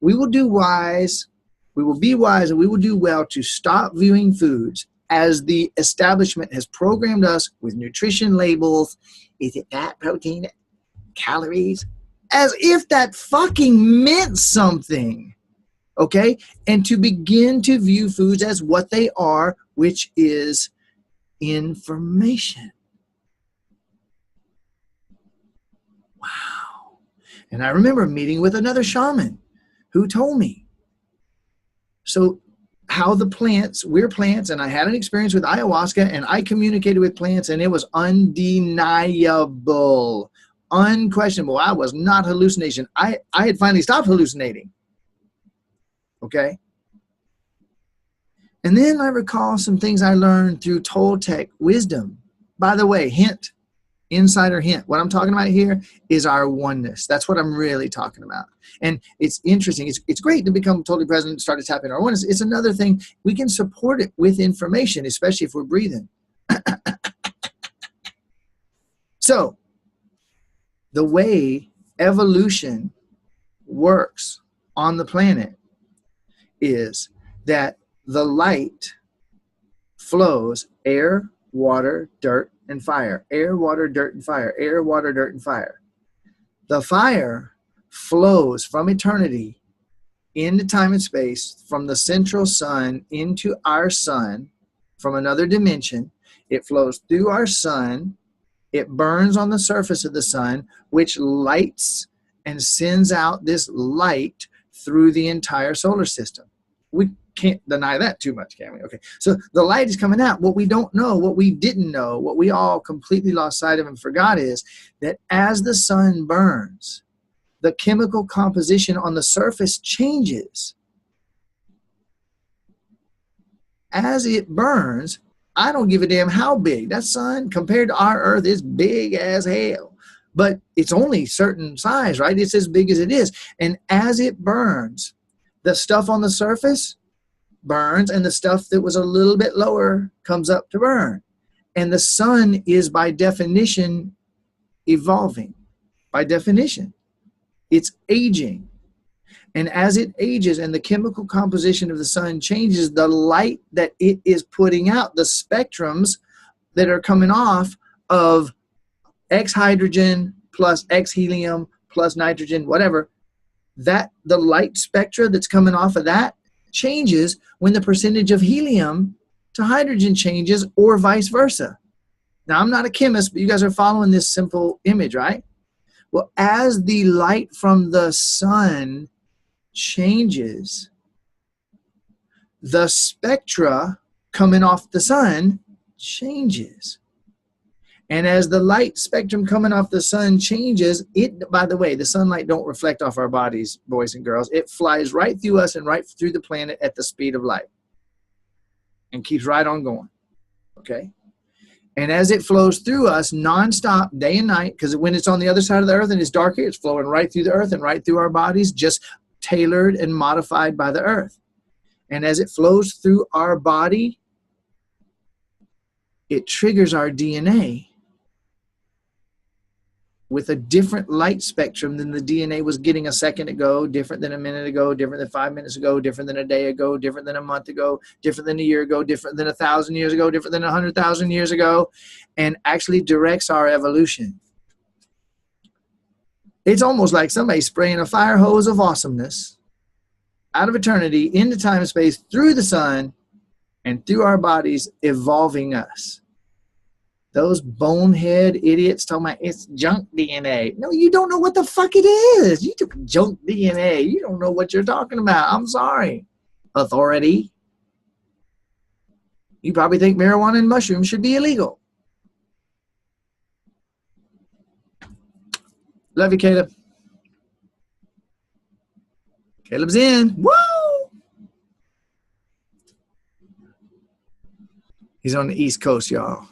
We will do wise. We will be wise and we will do well to stop viewing foods as the establishment has programmed us with nutrition labels. Is it that protein? Calories? As if that fucking meant something. Okay? And to begin to view foods as what they are, which is information. Wow. And I remember meeting with another shaman who told me, so how the plants, we're plants, and I had an experience with ayahuasca, and I communicated with plants, and it was undeniable, unquestionable. I was not hallucination. I had finally stopped hallucinating. Okay? And then I recall some things I learned through Toltec wisdom. By the way, hint, insider hint. What I'm talking about here is our oneness. That's what I'm really talking about. And it's interesting. It's great to become totally present and start to tap into our oneness. It's another thing. We can support it with information, especially if we're breathing. So, the way evolution works on the planet is that the light flows air, water, dirt, and fire. Air, water, dirt, and fire. Air, water, dirt, and fire. The fire flows from eternity into time and space, from the central sun into our sun, from another dimension. It flows through our sun. It burns on the surface of the sun, which lights and sends out this light through the entire solar system. We can't deny that too much, can we? Okay, so the light is coming out. What we don't know, what we didn't know, what we all completely lost sight of and forgot is that as the sun burns, the chemical composition on the surface changes. As it burns, I don't give a damn how big. That sun, compared to our Earth, is big as hell. But it's only certain size, right? It's as big as it is. And as it burns, the stuff on the surface burns, and the stuff that was a little bit lower comes up to burn. And the sun is, by definition, evolving. By definition, it's aging. And as it ages and the chemical composition of the sun changes, the light that it is putting out, the spectrums that are coming off of X hydrogen plus X helium plus nitrogen, whatever, that the light spectra that's coming off of that changes when the percentage of helium to hydrogen changes, or vice versa. Now, I'm not a chemist, but you guys are following this simple image, right? Well, as the light from the sun changes, the spectra coming off the sun changes. And as the light spectrum coming off the sun changes, it, by the way, the sunlight don't reflect off our bodies, boys and girls. It flies right through us and right through the planet at the speed of light and keeps right on going, okay? And as it flows through us nonstop, day and night, because when it's on the other side of the earth and it's darker, it's flowing right through the earth and right through our bodies, just tailored and modified by the earth. And as it flows through our body, it triggers our DNA with a different light spectrum than the DNA was getting a second ago, different than a minute ago, different than 5 minutes ago, different than a day ago, different than a month ago, different than a year ago, different than 1,000 years ago, different than 100,000 years ago, and actually directs our evolution. It's almost like somebody spraying a fire hose of awesomeness out of eternity into time and space through the sun and through our bodies, evolving us. Those bonehead idiots talking about it's junk DNA. No, you don't know what the fuck it is. You took junk DNA. You don't know what you're talking about. I'm sorry. Authority. You probably think marijuana and mushrooms should be illegal. Love you, Caleb. Caleb's in. Woo! He's on the East Coast, y'all.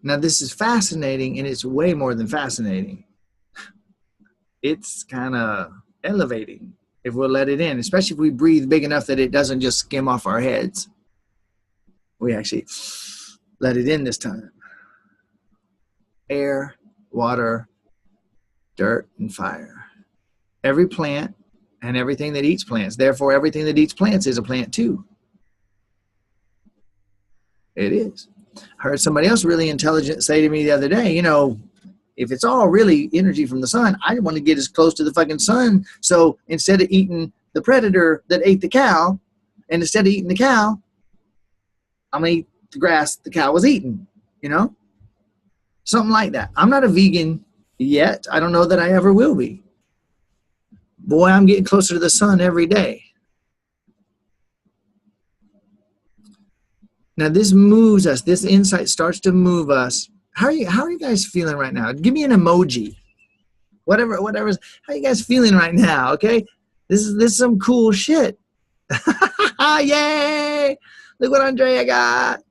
Now, this is fascinating, and it's way more than fascinating. It's kind of elevating if we'll let it in, especially if we breathe big enough that it doesn't just skim off our heads. We actually let it in this time. Air, water, dirt, and fire. Every plant and everything that eats plants. Therefore, everything that eats plants is a plant too. It is. I heard somebody else really intelligent say to me the other day, you know, if it's all really energy from the sun, I want to get as close to the fucking sun. So instead of eating the predator that ate the cow, and instead of eating the cow, I'm going to eat the grass the cow was eating, you know? Something like that. I'm not a vegan yet. I don't know that I ever will be. Boy, I'm getting closer to the sun every day. Now this moves us. This insight starts to move us. How are you guys feeling right now? Give me an emoji. Whatever. How are you guys feeling right now? Okay. This is some cool shit. Yay! Look what Andrea got.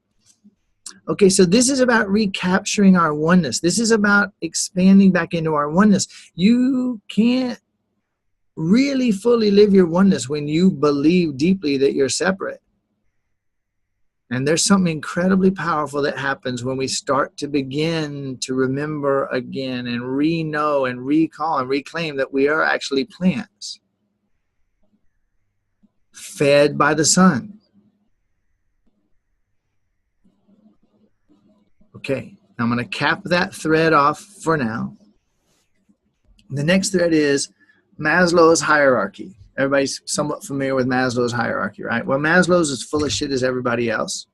Okay, so this is about recapturing our oneness. This is about expanding back into our oneness. You can't really fully live your oneness when you believe deeply that you're separate. And there's something incredibly powerful that happens when we start to begin to remember again and re-know and recall and reclaim that we are actually plants fed by the sun. Okay, I'm going to cap that thread off for now. The next thread is Maslow's hierarchy. Everybody's somewhat familiar with Maslow's hierarchy, right? Well, Maslow's as full of shit as everybody else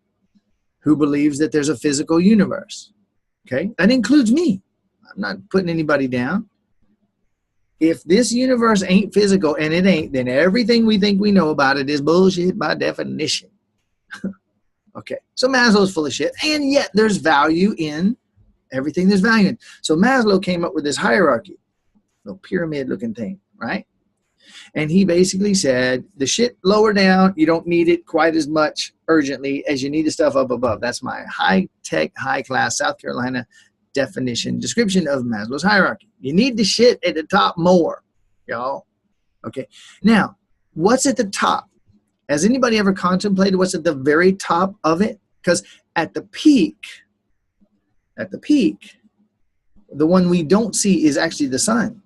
who believes that there's a physical universe. Okay, that includes me. I'm not putting anybody down. If this universe ain't physical, and it ain't, then everything we think we know about it is bullshit by definition. Okay, so Maslow's full of shit, and yet there's value in everything there's value in. So Maslow came up with this hierarchy, little pyramid-looking thing, right? And he basically said, the shit lower down, you don't need it quite as much urgently as you need the stuff up above. That's my high-tech, high-class South Carolina description of Maslow's hierarchy. You need the shit at the top more, y'all. Okay, now, what's at the top? Has anybody ever contemplated what's at the very top of it? Because at the peak, the one we don't see is actually the sun.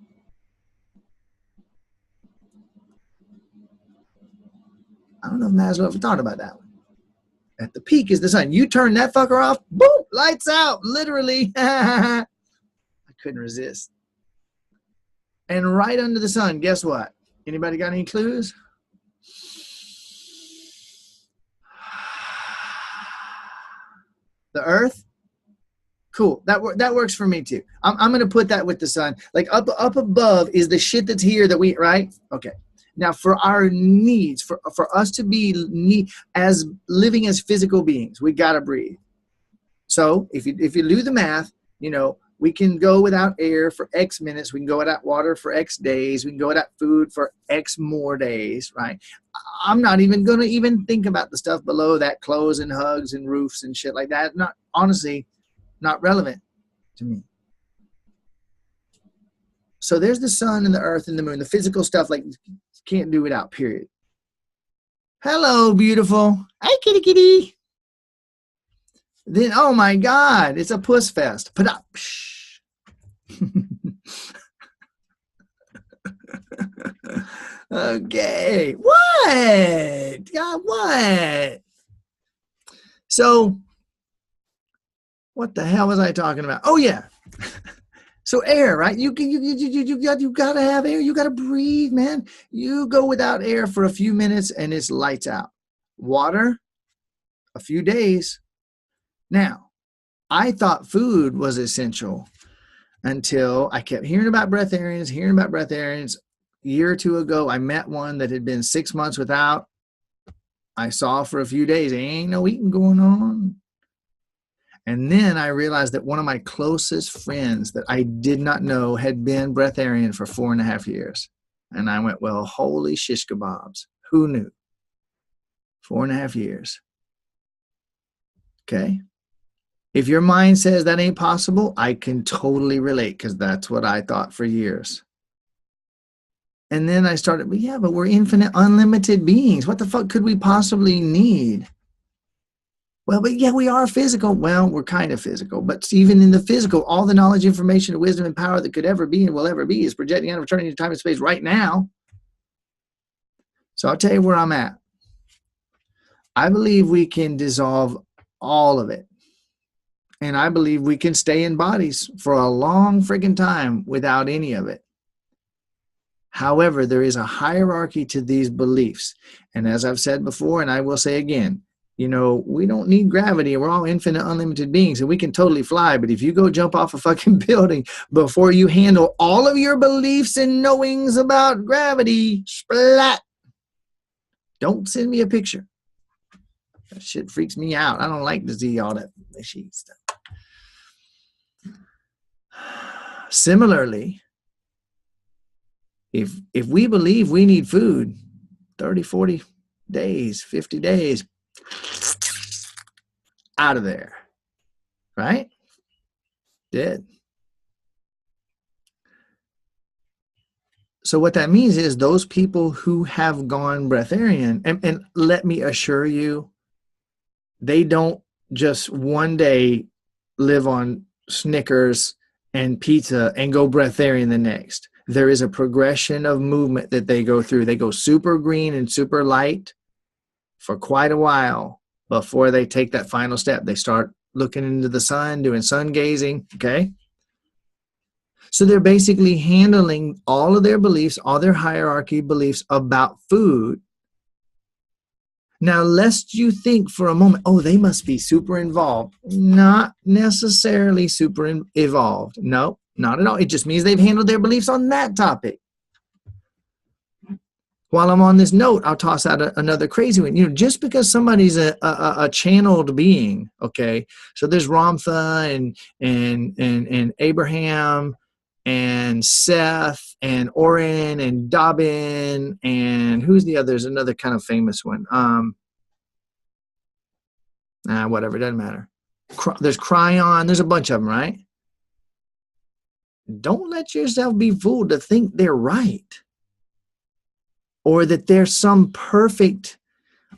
I don't know if Maslow ever thought about that one. At the peak is the sun. You turn that fucker off, boom, lights out, literally. I couldn't resist. And right under the sun, guess what? Anybody got any clues? The earth? Cool. That works for me too. I'm going to put that with the sun. Like up above is the shit that's here that we, right? Okay. Now for our needs, for us to be as living as physical beings, we got to breathe. So if you do the math, we can go without air for X minutes. We can go without water for X days. We can go without food for X more days, right? I'm not even going to even think about the stuff below that, clothes and hugs and roofs and shit like that. Not relevant to me. So there's the sun and the earth and the moon, the physical stuff, like can't do without, period. Hello, beautiful. Hi, kitty, kitty. Then, oh my God, it's a puss fest. Put up. Okay. What? Yeah, what? So, what the hell was I talking about? Oh yeah. So air, right? You got to have air. You got to breathe, man. You go without air for a few minutes and it's lights out. Water, a few days. Now, I thought food was essential until I kept hearing about breatharians. A year or two ago, I met one that had been 6 months without. I saw for a few days, ain't no eating going on. And then I realized that one of my closest friends that I did not know had been breatharian for 4.5 years. And I went, well, holy shish kebabs. Who knew? 4.5 years. Okay. If your mind says that ain't possible, I can totally relate because that's what I thought for years. And then I started, but we're infinite, unlimited beings. What the fuck could we possibly need? Well, but yeah, we are physical. Well, we're kind of physical, but even in the physical, all the knowledge, information, wisdom, and power that could ever be and will ever be is projecting out of eternity into time and space right now. So I'll tell you where I'm at. I believe we can dissolve all of it. And I believe we can stay in bodies for a long friggin' time without any of it. However, there is a hierarchy to these beliefs. And as I've said before, and I will say again, we don't need gravity. We're all infinite, unlimited beings, and we can totally fly. But if you go jump off a fucking building before you handle all of your beliefs and knowings about gravity, splat. Don't send me a picture. That shit freaks me out. I don't like to see all that machine stuff. Similarly, if we believe we need food 30, 40 days, 50 days, out of there, right? Dead. So what that means is those people who have gone breatharian, and let me assure you, they don't just one day live on Snickers and pizza and go breatharian the next. There is a progression of movement that they go through. They go super green and super light for quite a while before they take that final step. They start looking into the sun, doing sun gazing, okay? So they're basically handling all of their beliefs, all their hierarchy beliefs about food. Now, lest you think for a moment, oh, they must be super involved. Not necessarily super evolved. No, not at all. It just means they've handled their beliefs on that topic. While I'm on this note, I'll toss out another crazy one. Just because somebody's a channeled being, okay? So there's Ramtha and Abraham and Seth and Oren and Dobbin and who's the other? There's another kind of famous one. Whatever, it doesn't matter. There's Cryon. There's a bunch of them, right? Don't let yourself be fooled to think they're right. Or that there's some perfect,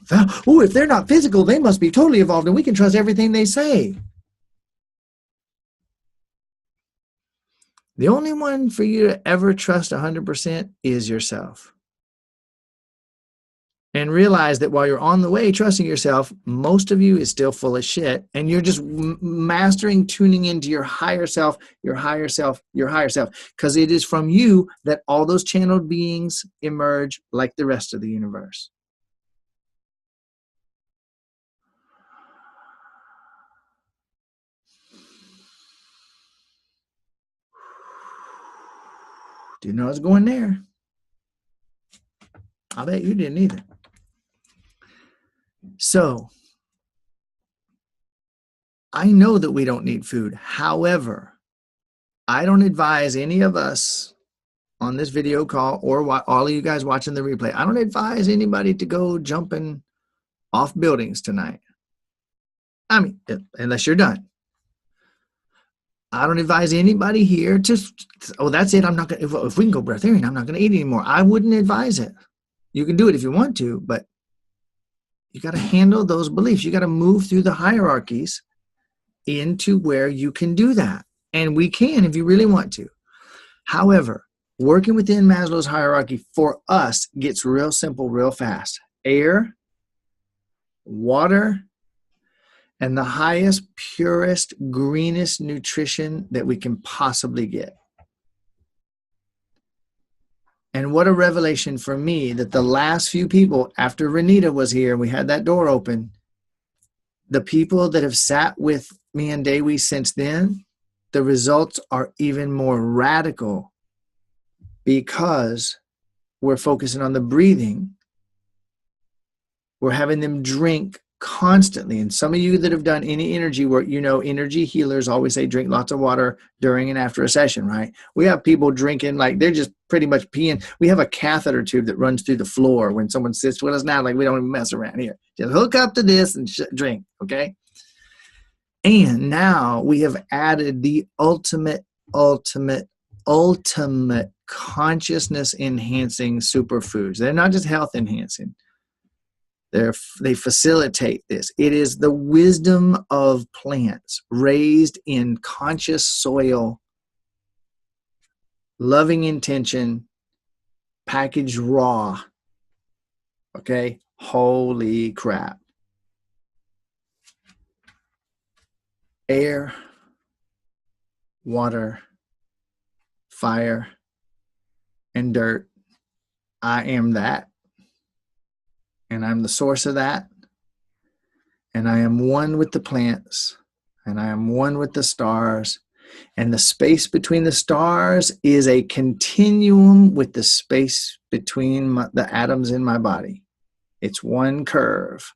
if they're not physical, they must be totally evolved and we can trust everything they say. The only one for you to ever trust 100% is yourself. And realize that while you're on the way trusting yourself, most of you is still full of shit, and you're just mastering tuning into your higher self, your higher self, your higher self, because it is from you that all those channeled beings emerge like the rest of the universe. Didn't know I was going there. I bet you didn't either. So, I know that we don't need food. However, I don't advise any of us on this video call or all of you guys watching the replay, I don't advise anybody to go jumping off buildings tonight. I mean, unless you're done. I don't advise anybody here to, oh, that's it. I'm not going to, if we can go breatharian, I'm not going to eat anymore. I wouldn't advise it. You can do it if you want to, but you got to handle those beliefs. You got to move through the hierarchies into where you can do that. And we can if you really want to. However, working within Maslow's hierarchy for us gets real simple, real fast. Air, water, and the highest, purest, greenest nutrition that we can possibly get. And what a revelation for me that the last few people, after Renita was here, we had that door open, the people that have sat with me and Dewi since then, the results are even more radical because we're focusing on the breathing. We're having them drink constantly. And some of you that have done any energy work, you know, energy healers always say drink lots of water during and after a session, right? We have people drinking like they're just pretty much peeing. We have a catheter tube that runs through the floor when someone sits with us now. Like we don't even mess around here. Just hook up to this and drink, okay? And now we have added the ultimate consciousness enhancing superfoods. They're not just health enhancing. They facilitate this. It is the wisdom of plants raised in conscious soil, loving intention, packaged raw. Okay? Holy crap. Air, water, fire, and dirt. I am that. And I'm the source of that. And I am one with the plants. And I am one with the stars. And the space between the stars is a continuum with the space between the atoms in my body. It's one curve,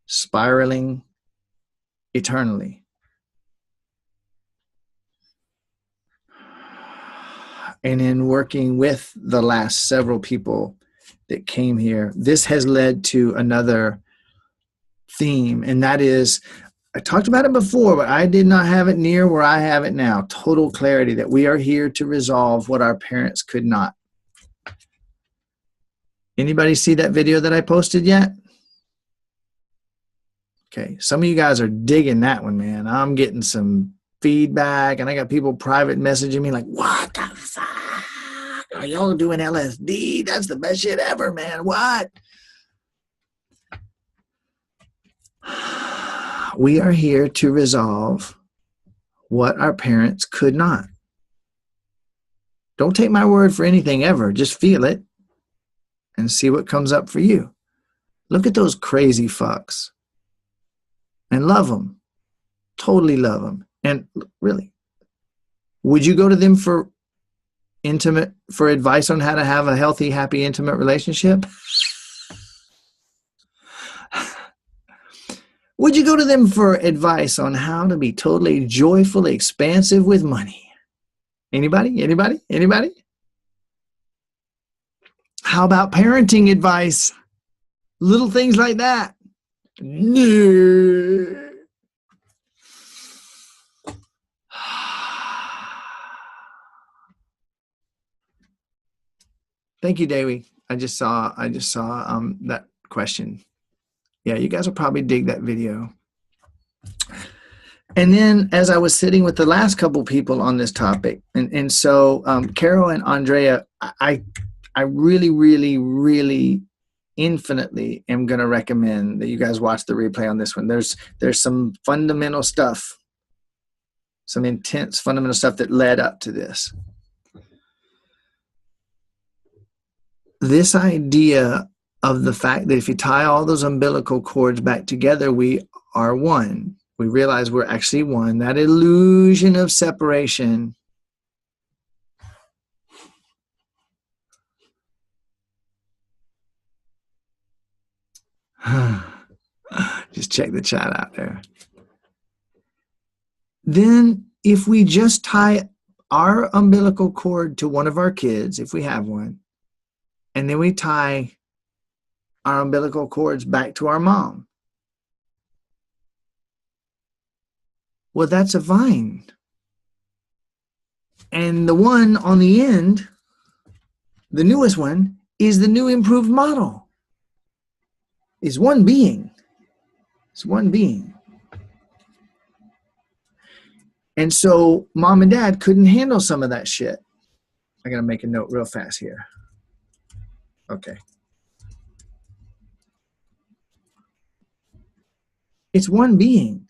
spiraling eternally. And in working with the last several people that came here, this has led to another theme, and that is, I talked about it before, but I did not have it near where I have it now. Total clarity that we are here to resolve what our parents could not. Anybody see that video that I posted yet? Okay, some of you guys are digging that one, man. I'm getting some feedback, and I got people private messaging me like, what the fuck? Are y'all doing LSD? That's the best shit ever, man. What? We are here to resolve what our parents could not. Don't take my word for anything ever. Just feel it and see what comes up for you. Look at those crazy fucks and love them. Totally love them. And really, would you go to them for advice on how to have a healthy, happy, intimate relationship? Would you go to them for advice on how to be totally joyfully expansive with money? Anybody? Anybody? Anybody? How about parenting advice? Little things like that. No. Thank you, Dewi. I just saw that question. Yeah, you guys will probably dig that video. And then as I was sitting with the last couple people on this topic, and so Carol and Andrea, I really, really, really infinitely am going to recommend that you guys watch the replay on this one. There's some fundamental stuff, some intense fundamental stuff that led up to this. This idea of the fact that if you tie all those umbilical cords back together, we are one. We realize we're actually one. That illusion of separation just check the chat out there. Then if we just tie our umbilical cord to one of our kids, if we have one, and then we tie our umbilical cords back to our mom, well, that's a vine. And the one on the end, the newest one, is the new improved model. Is one being. It's one being. And so mom and dad couldn't handle some of that shit. I gotta make a note real fast here. Okay. It's one being.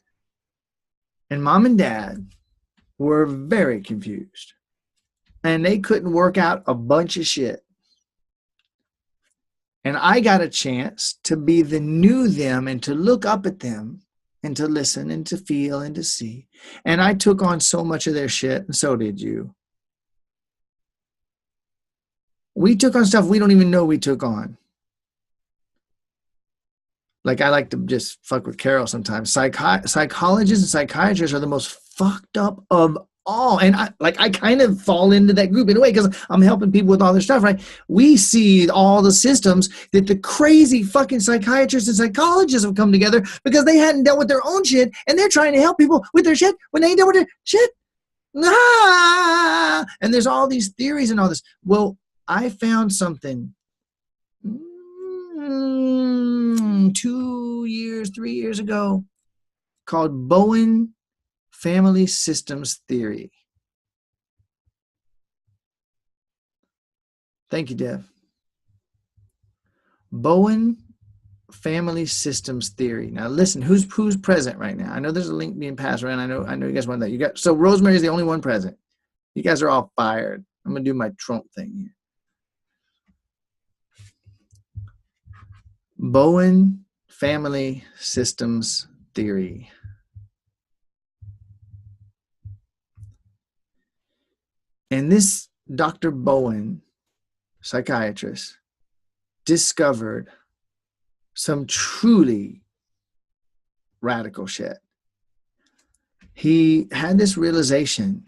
And mom and dad were very confused. And they couldn't work out a bunch of shit. And I got a chance to be the new them and to look up at them and to listen and to feel and to see. And I took on so much of their shit, and so did you. We took on stuff we don't even know we took on. Like, I like to just fuck with Carol sometimes. Psychologists and psychiatrists are the most fucked up of all. And I kind of fall into that group in a way because I'm helping people with all their stuff, right? We see all the systems that the crazy fucking psychiatrists and psychologists have come together because they hadn't dealt with their own shit, and they're trying to help people with their shit when they ain't dealt with their shit. Ah! And there's all these theories and all this. Well, I found something 2 years, 3 years ago called Bowen Family Systems Theory. Thank you, Dev. Bowen Family Systems Theory. Now listen, who's present right now? I know there's a link being passed around. I know you guys want that. So Rosemary is the only one present. You guys are all fired. I'm gonna do my Trump thing here. Bowen Family Systems Theory. And this Dr. Bowen, psychiatrist, discovered some truly radical shit. He had this realization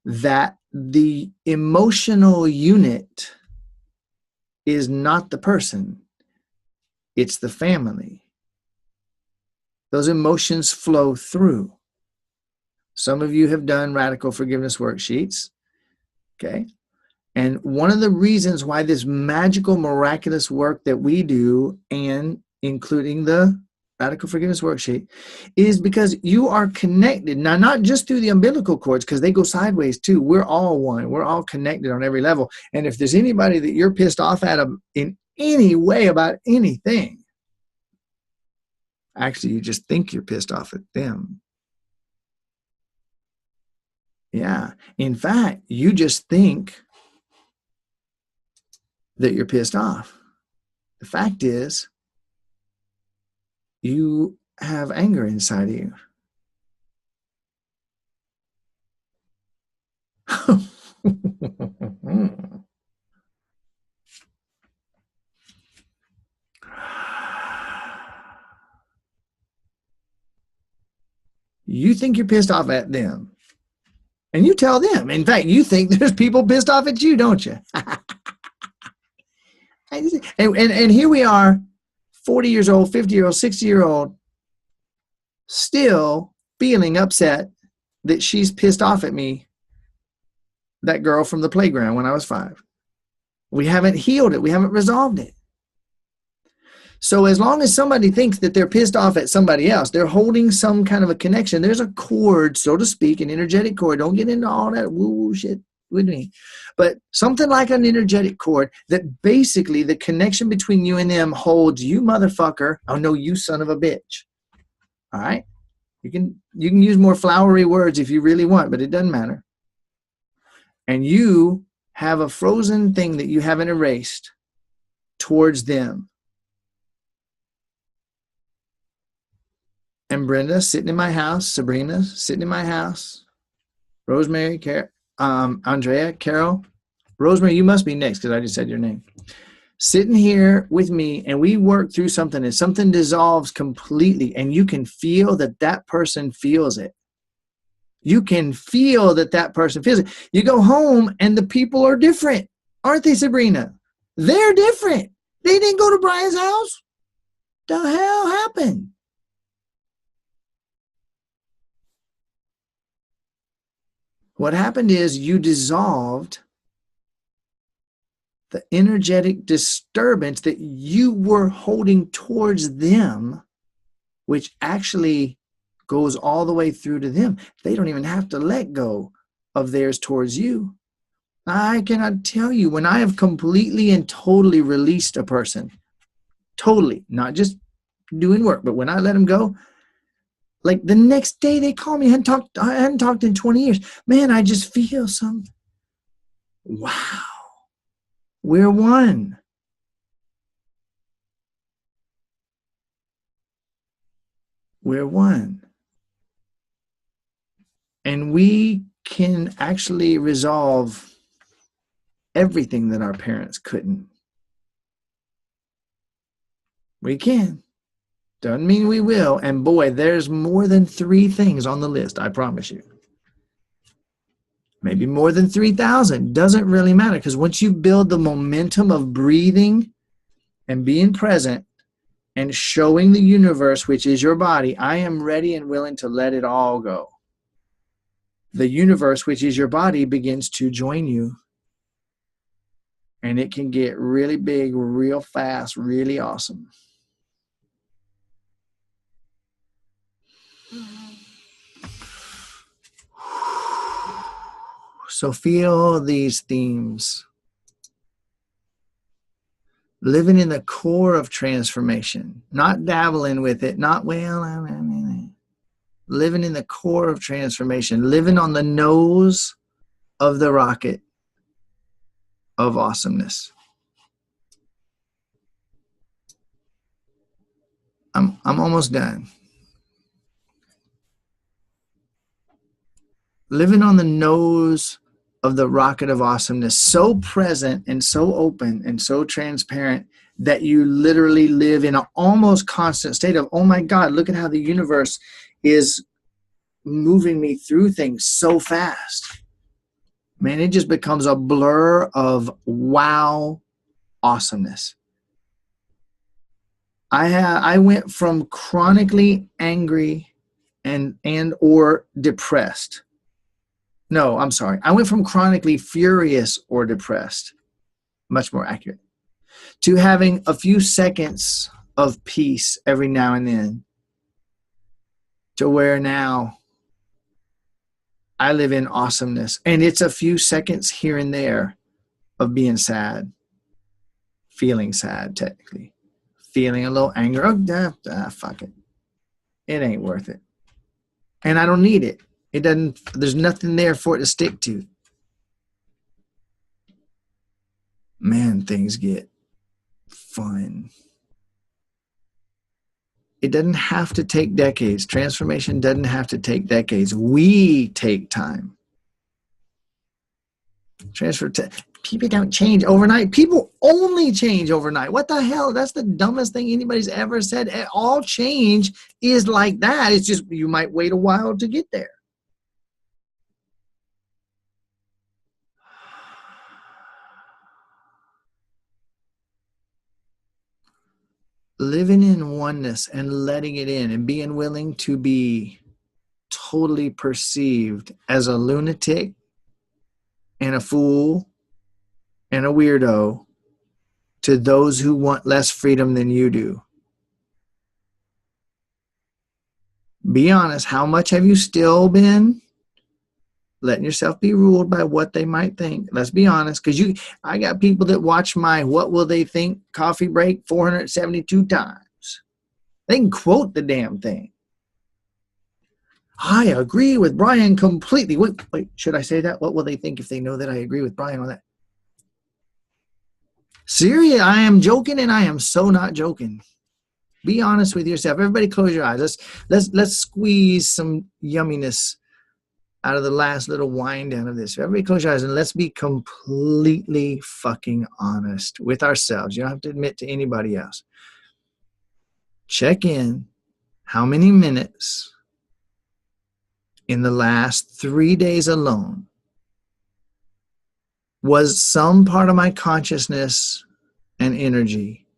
that the emotional unit is not the person, it's the family. Those emotions flow through. Some of you have done radical forgiveness worksheets. Okay. And one of the reasons why this magical, miraculous work that we do, and including the radical forgiveness worksheet, is because you are connected. Now, not just through the umbilical cords, because they go sideways too. We're all one. We're all connected on every level. And if there's anybody that you're pissed off at in any way about anything, actually, you just think you're pissed off at them. Yeah. In fact, you just think that you're pissed off. The fact is, you have anger inside of you. You think you're pissed off at them. And you tell them. In fact, you think there's people pissed off at you, don't you? and here we are, 40 years old, 50-year-old, 60-year-old, still feeling upset that she's pissed off at me, that girl from the playground when I was 5. We haven't healed it. We haven't resolved it. So as long as somebody thinks that they're pissed off at somebody else, they're holding some kind of a connection. There's a cord, so to speak, an energetic cord. Don't get into all that woo-woo shit. with me. But something like an energetic cord that basically the connection between you and them holds you, motherfucker. Oh no, you son of a bitch. All right. You can use more flowery words if you really want, but it doesn't matter. And you have a frozen thing that you haven't erased towards them. And Brenda sitting in my house, Sabrina sitting in my house, Rosemary, Andrea, Carol. Rosemary, you must be next because I just said your name. Sitting here with me, and we work through something, and something dissolves completely, and you can feel that that person feels it. You can feel that that person feels it. You go home, and the people are different. Aren't they, Sabrina? They're different. They didn't go to Brian's house. The hell happened? What happened is you dissolved the energetic disturbance that you were holding towards them, which actually goes all the way through to them. They don't even have to let go of theirs towards you. I cannot tell you, when I have completely and totally released a person, totally, not just doing work, but when I let them go, like the next day they call me, I hadn't talked in 20 years. Man, I just feel something. Wow. We're one. We're one. And we can actually resolve everything that our parents couldn't. We can. Doesn't mean we will. And boy, there's more than 3 things on the list, I promise you. Maybe more than 3,000. Doesn't really matter, because once you build the momentum of breathing and being present and showing the universe, which is your body, I am ready and willing to let it all go. The universe, which is your body, begins to join you. And it can get really big, real fast, really awesome. So feel these themes. Living in the core of transformation, not dabbling with it, not, living in the core of transformation, living on the nose of the rocket of awesomeness. I'm almost done. Living on the nose of the rocket of awesomeness, so present and so open and so transparent that you literally live in an almost constant state of, oh my God, look at how the universe is moving me through things so fast. Man, it just becomes a blur of wow awesomeness. I went from chronically angry and or depressed. No, I'm sorry. I went from chronically furious or depressed, much more accurate, to having a few seconds of peace every now and then, to where now I live in awesomeness. And it's a few seconds here and there of being sad, feeling sad, technically, feeling a little anger. Oh, fuck it. It ain't worth it. And I don't need it. It doesn't, there's nothing there for it to stick to. Man, things get fun. It doesn't have to take decades. Transformation doesn't have to take decades. We take time. People don't change overnight. People only change overnight. What the hell? That's the dumbest thing anybody's ever said. All change is like that. It's just you might wait a while to get there. Living in oneness and letting it in and being willing to be totally perceived as a lunatic and a fool and a weirdo to those who want less freedom than you do. Be honest, how much have you still been letting yourself be ruled by what they might think. Let's be honest, because I got people that watch my What Will They Think coffee break 472 times. They can quote the damn thing. I agree with Brian completely. Wait, should I say that? What will they think if they know that I agree with Brian on that? Seriously, I am joking, and I am so not joking. Be honest with yourself. Everybody close your eyes. Let's squeeze some yumminess out of the last little wind down of this. Everybody close your eyes and let's be completely fucking honest with ourselves. You don't have to admit to anybody else. Check in. How many minutes in the last 3 days alone was some part of my consciousness and energy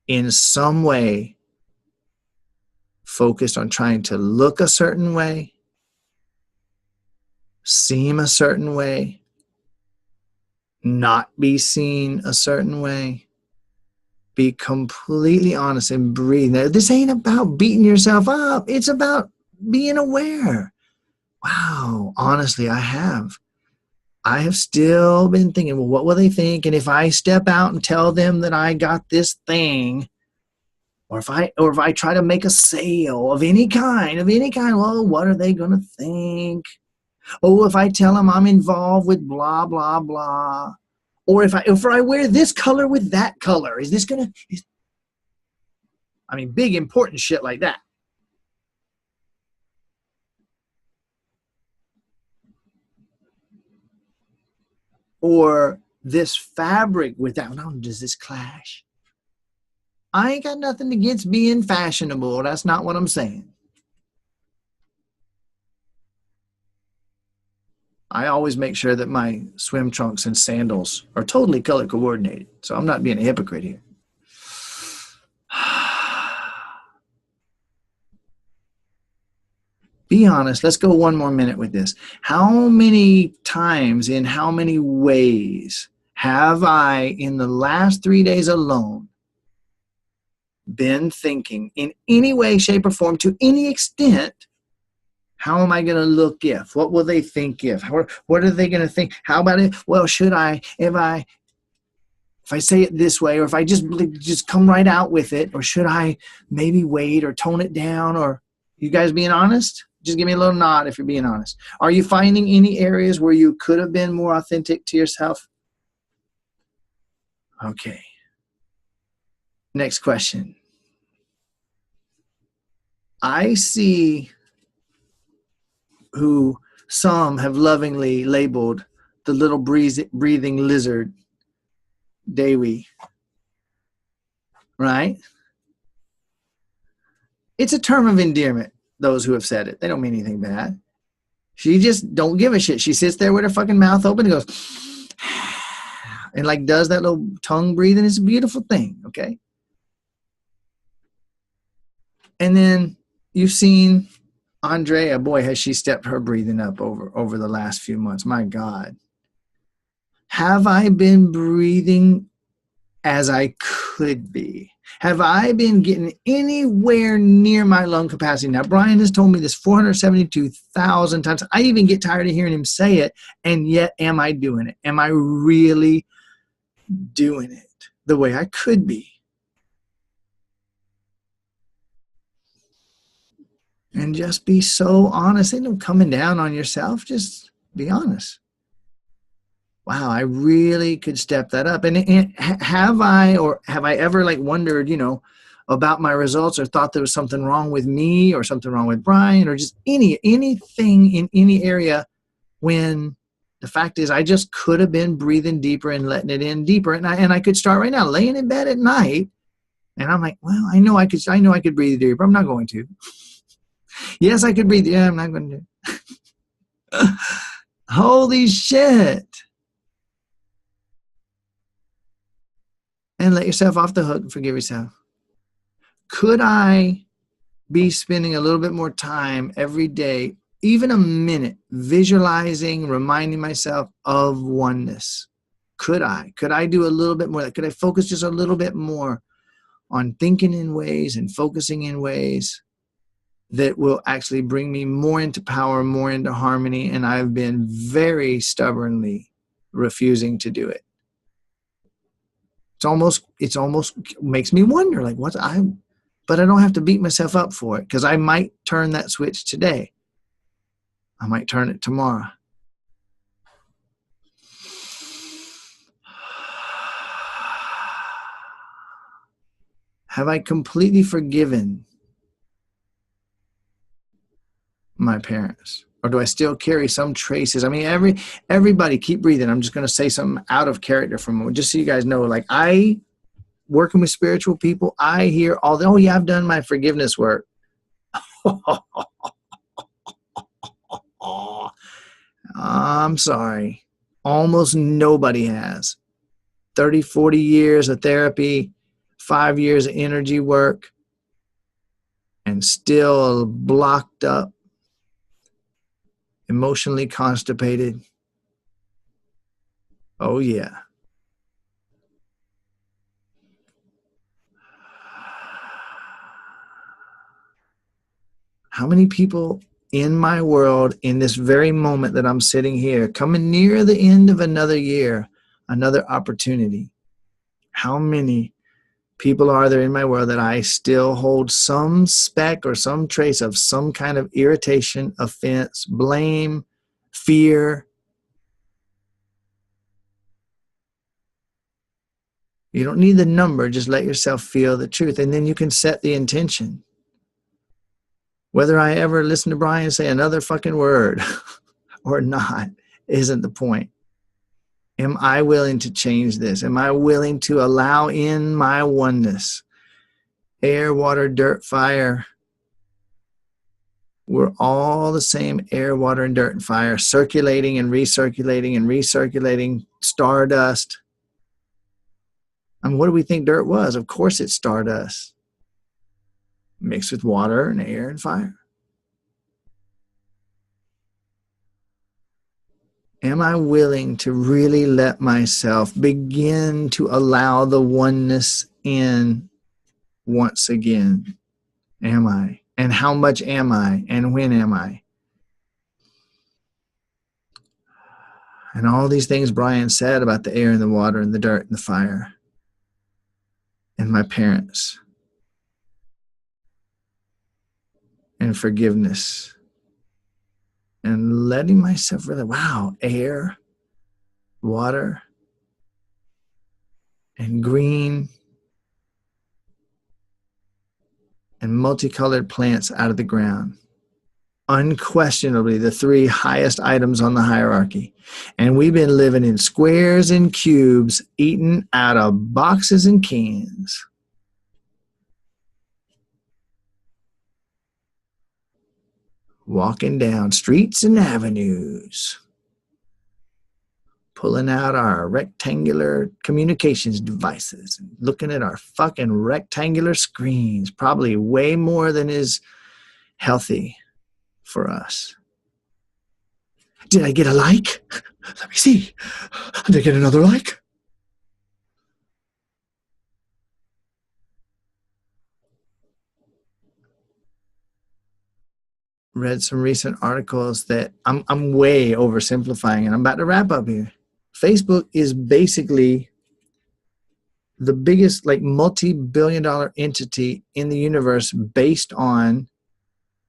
in some way focused on trying to look a certain way, seem a certain way, not be seen a certain way? Be completely honest and breathe. Now, this ain't about beating yourself up. It's about being aware. Wow, honestly, I have still been thinking, well, what will they think? And if I step out and tell them that I got this thing, or if I try to make a sale of any kind, well, what are they going to think? Oh, if I tell them I'm involved with blah, blah, blah. Or if I wear this color with that color, is this going to, big important shit like that. Or this fabric with that, no, does this clash? I ain't got nothing against being fashionable. That's not what I'm saying. I always make sure that my swim trunks and sandals are totally color coordinated. So I'm not being a hypocrite here. Be honest. Let's go one more minute with this. How many times, in how many ways have I, in the last 3 days alone, been thinking in any way, shape, or form, to any extent, how am I going to look if? What will they think if? What are they going to think? How about it? Well, should I, if I say it this way, or if I just come right out with it, or should I maybe wait or tone it down? Or you guys being honest? Just give me a little nod if you're being honest. Are you finding any areas where you could have been more authentic to yourself? Okay. Next question. I see who some have lovingly labeled the little breathing lizard, Dewi. Right? It's a term of endearment, those who have said it. They don't mean anything bad. She just don't give a shit. She sits there with her fucking mouth open and goes, and like does that little tongue breathing. It's a beautiful thing, okay? And then you've seen Andrea. Boy, has she stepped her breathing up over the last few months. My God. Have I been breathing as I could be? Have I been getting anywhere near my lung capacity? Now, Brian has told me this 472,000 times. I even get tired of hearing him say it, and yet am I doing it? Am I really doing it the way I could be? And just be so honest. Ain't no coming down on yourself. Just be honest. Wow, I really could step that up. And have I ever wondered, about my results, or thought there was something wrong with me or something wrong with Brian, or just anything in any area, when the fact is I just could have been breathing deeper and letting it in deeper. And I could start right now, laying in bed at night, and I'm like, well, I know I could breathe deeper. I'm not going to. Yes, I could breathe. Yeah, I'm not going to. Holy shit. And let yourself off the hook and forgive yourself. Could I be spending a little bit more time every day, even a minute, visualizing, reminding myself of oneness? Could I do a little bit more? Could I focus just a little bit more on thinking in ways and focusing in ways that will actually bring me more into power, more into harmony, and I've been very stubbornly refusing to do it. It's almost makes me wonder, like, but I don't have to beat myself up for it, because I might turn that switch today. I might turn it tomorrow. Have I completely forgiven my parents? Or do I still carry some traces? I mean, everybody, keep breathing. I'm just going to say something out of character for a moment, just so you guys know. Like, working with spiritual people, I hear oh yeah, I've done my forgiveness work. I'm sorry. Almost nobody has. 30, 40 years of therapy, 5 years of energy work, and still blocked up, emotionally constipated. Oh yeah. How many people in my world, in this very moment that I'm sitting here, coming near the end of another year, another opportunity, how many people are there in my world that I still hold some speck or some trace of some kind of irritation, offense, blame, fear? You don't need the number, just let yourself feel the truth, and then you can set the intention. Whether I ever listen to Brian say another fucking word or not isn't the point. Am I willing to change this? Am I willing to allow in my oneness? Air, water, dirt, fire. We're all the same air, water, and dirt and fire, circulating and recirculating and recirculating, stardust. I mean, what do we think dirt was? Of course it's stardust, mixed with water and air and fire. Am I willing to really let myself begin to allow the oneness in once again? Am I? And how much am I? And when am I? And all these things Brian said about the air and the water and the dirt and the fire. And my parents. And forgiveness. And letting myself really, wow, air, water, and green, and multicolored plants out of the ground. Unquestionably the 3 highest items on the hierarchy. And we've been living in squares and cubes, eating out of boxes and cans. Walking down streets and avenues, pulling out our rectangular communications devices and looking at our fucking rectangular screens, probably way more than is healthy for us. Did I get a like? Let me see. Did I get another like? Read some recent articles that I'm way oversimplifying, and I'm about to wrap up here. Facebook is basically the biggest, like, multi-billion-dollar entity in the universe, based on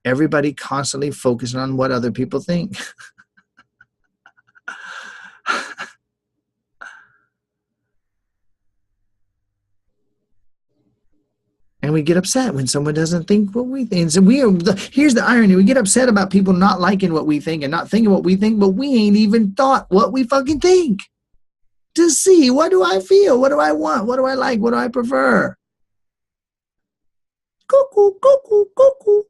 everybody constantly focusing on what other people think. And we get upset when someone doesn't think what we think. And so here's the irony. We get upset about people not liking what we think and not thinking what we think, but we ain't even thought what we fucking think to see, what do I feel? What do I want? What do I like? What do I prefer? Cuckoo, cuckoo, cuckoo.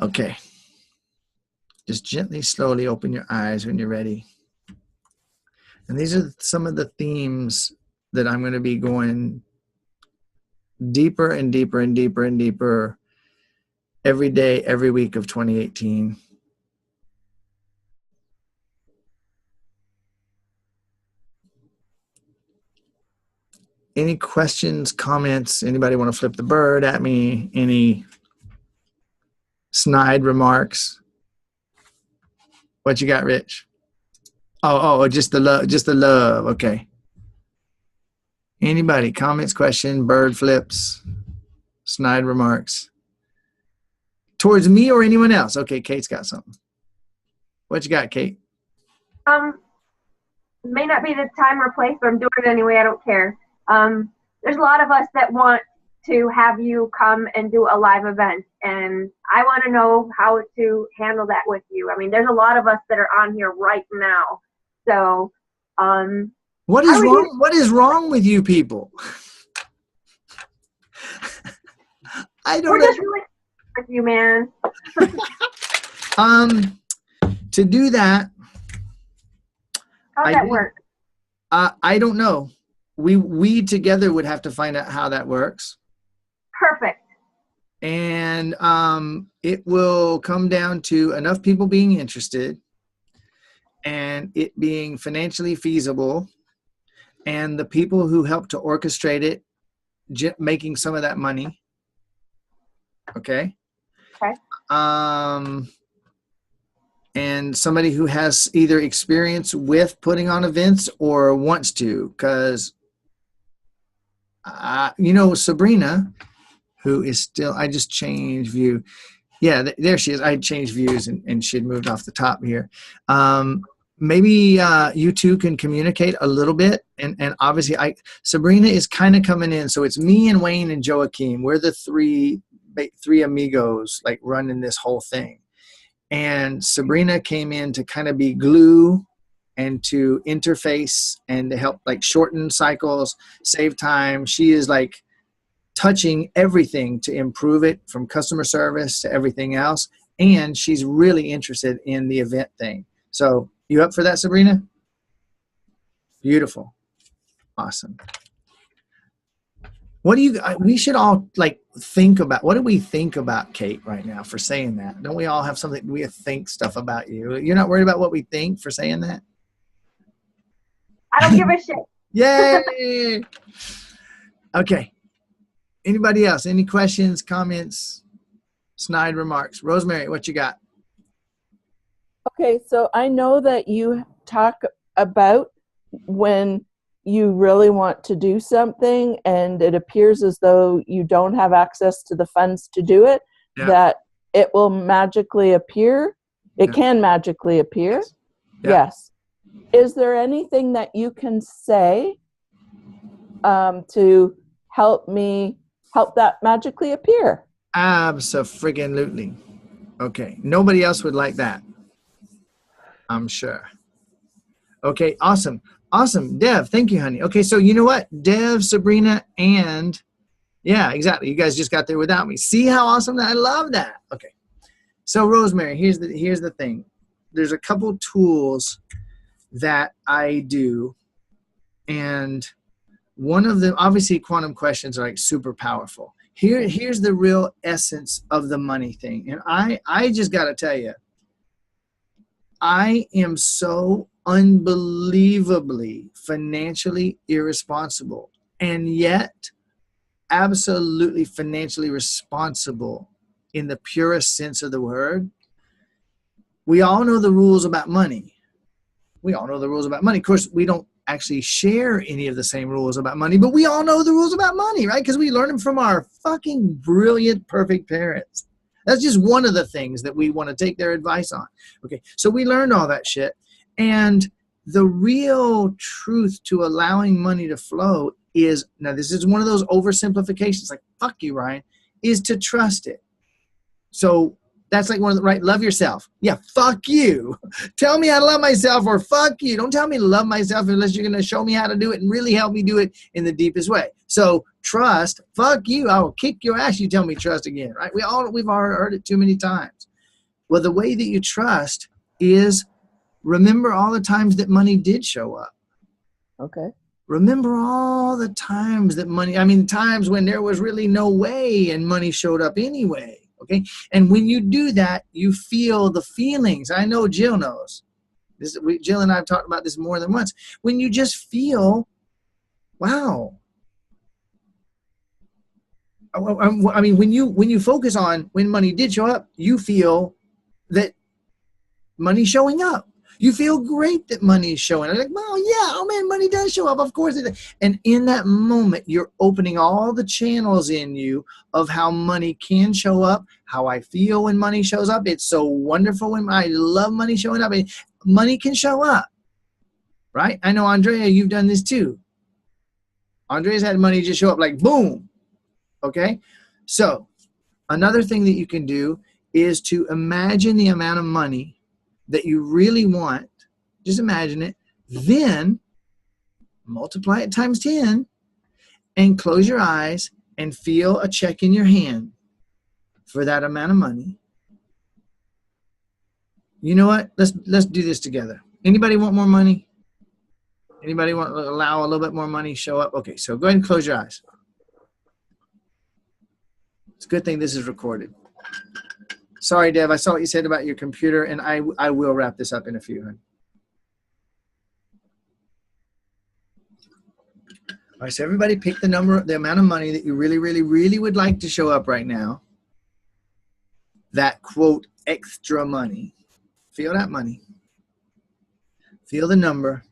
Okay. Just gently, slowly open your eyes when you're ready. And these are some of the themes that I'm going to be going deeper and deeper and deeper and deeper every day, every week of 2018. Any questions, comments? Anybody want to flip the bird at me? Any snide remarks? What you got, Rich? Oh, just the love, just the love. Okay. Anybody? Comments, question, bird flips, snide remarks? Towards me or anyone else? Okay, Kate's got something. What you got, Kate? May not be the time or place, but I'm doing it anyway. I don't care. There's a lot of us that want to have you come and do a live event, and I want to know how to handle that with you. I mean, there's a lot of us that are on here right now. So, what is wrong? What is wrong with you people? I don't we're know. just really with you, man. To do that, How's that work? I don't know. We together would have to find out how that works. Perfect. And it will come down to enough people being interested and it being financially feasible and the people who help to orchestrate it making some of that money. Okay. Okay. And somebody who has either experience with putting on events or wants to, because Sabrina, who is still, I just changed view. Yeah, there she is. I changed views and she had moved off the top here. Maybe you two can communicate a little bit. And obviously Sabrina is kind of coming in. So it's me and Wayne and Joaquin. We're the three amigos like running this whole thing. And Sabrina came in to kind of be glue and to interface and to help like shorten cycles, save time. She is like touching everything to improve it from customer service to everything else. And she's really interested in the event thing. So you up for that, Sabrina? Beautiful. Awesome. What do you, we should all like think about, what do we think about Kate right now for saying that? Don't we all have something, we think stuff about you? You're not worried about what we think for saying that? I don't give a shit. Yay! Okay. Anybody else? Any questions, comments, snide remarks? Rosemary, what you got? Okay, so I know that you talk about when you really want to do something and it appears as though you don't have access to the funds to do it, that it will magically appear. It can magically appear. Yes. Is there anything that you can say to help that magically appear? Abso-friggin-lutely. Okay. Nobody else would like that, I'm sure. Okay, awesome. Awesome. Dev, thank you, honey. Okay, so you know what? Dev, Sabrina, and yeah, exactly. You guys just got there without me. See how awesome that? I love that. Okay. So Rosemary, here's the thing. There's a couple tools that I do, and one of them, obviously quantum questions are like super powerful. Here's the real essence of the money thing. And I just got to tell you, I am so unbelievably financially irresponsible and yet absolutely financially responsible in the purest sense of the word. We all know the rules about money. We all know the rules about money. Of course, we don't actually share any of the same rules about money, but we all know the rules about money, right? Because we learned them from our fucking brilliant, perfect parents. That's just one of the things that we want to take their advice on. Okay, so we learned all that shit. And the real truth to allowing money to flow is, now this is one of those oversimplifications, like, fuck you, Ryan, is to trust it. So that's like one of the, right, love yourself. Yeah, fuck you. Tell me how to love myself, or fuck you. Don't tell me to love myself unless you're going to show me how to do it and really help me do it in the deepest way. So trust, fuck you. I will kick your ass. You tell me trust again, right? We've already heard it too many times. Well, the way that you trust is remember all the times that money did show up. Okay. Remember all the times that money, I mean, times when there was really no way and money showed up anyway. Okay. And when you do that, you feel the feelings. I know Jill knows this. Jill and I have talked about this more than once. When you just feel, wow, I mean, when you focus on when money did show up, you feel that money's showing up. You feel great that money is showing up. Like, well, yeah, oh man, money does show up. Of course it does. And in that moment, you're opening all the channels in you of how money can show up, how I feel when money shows up. It's so wonderful when I love money showing up. And money can show up, right? I know, Andrea, you've done this too. Andrea's had money just show up like boom. Okay? So another thing that you can do is to imagine the amount of money that you really want. Just imagine it. Then multiply it times 10 and close your eyes and feel a check in your hand for that amount of money. You know what? Let's do this together. Anybody want more money? Anybody want to allow a little bit more money show up? Okay, so go ahead and close your eyes. It's a good thing this is recorded. Sorry, Deb, I saw what you said about your computer, and I will wrap this up in a few. All right, so everybody pick the amount of money that you really, really, really would like to show up right now. That, quote, extra money. Feel that money. Feel the number,